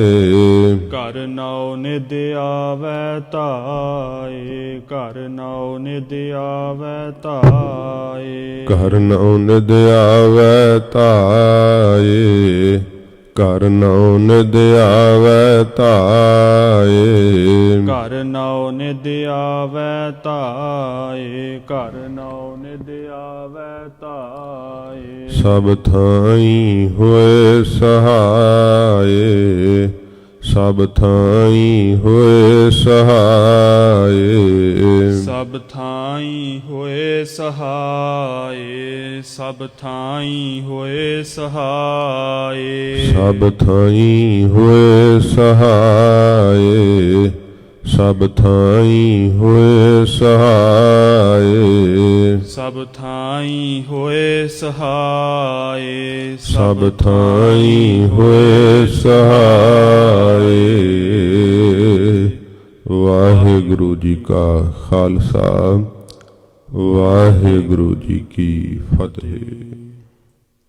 ਘਰ ਨਉ ਨਿਧ ਆਵੈ ਧਾਏ, ਘਰ ਨਉ ਨਿਧ ਆਵੈ ਧਾਏ। ਘਰ ਨਉ ਨਿਧ ਆਵੈ ਧਾਏ, ਘਰ ਨਉ ਨਿਧ ਆਵੈ ਧਾਏ। ਘਰ ਨਉ ਨਿਧ ਆਵੈ ਧਾਏ, ਘਰ ਨਉ ਨਿਧ ਆਵੈ ਧਾਏ। ਸਭ ਥਾਈਂ ਹੋਏ ਸਹਾਏ, ਸਭ ਥਾਈਂ ਹੋਏ ਸਹਾਏ। ਸਭ ਥਾਈਂ ਹੋਏ ਸਹਾਏ, ਸਭ ਥਾਈਂ ਹੋਏ ਸਹਾਏ। ਸਭ ਥਾਈਂ ਹੋਏ ਸਹਾਏ, ਸਭ ਥਾਈਂ ਹੋਏ ਸਹਾਏ। ਸਭ ਥਾਈਂ ਹੋਏ ਸਹਾਏ, ਸਭ ਥਾਈਂ ਹੋਏ ਸਹਾਏ। ਵਾਹਿਗੁਰੂ ਜੀ ਕਾ ਖਾਲਸਾ, ਵਾਹਿਗੁਰੂ ਜੀ ਕੀ ਫਤਿਹ।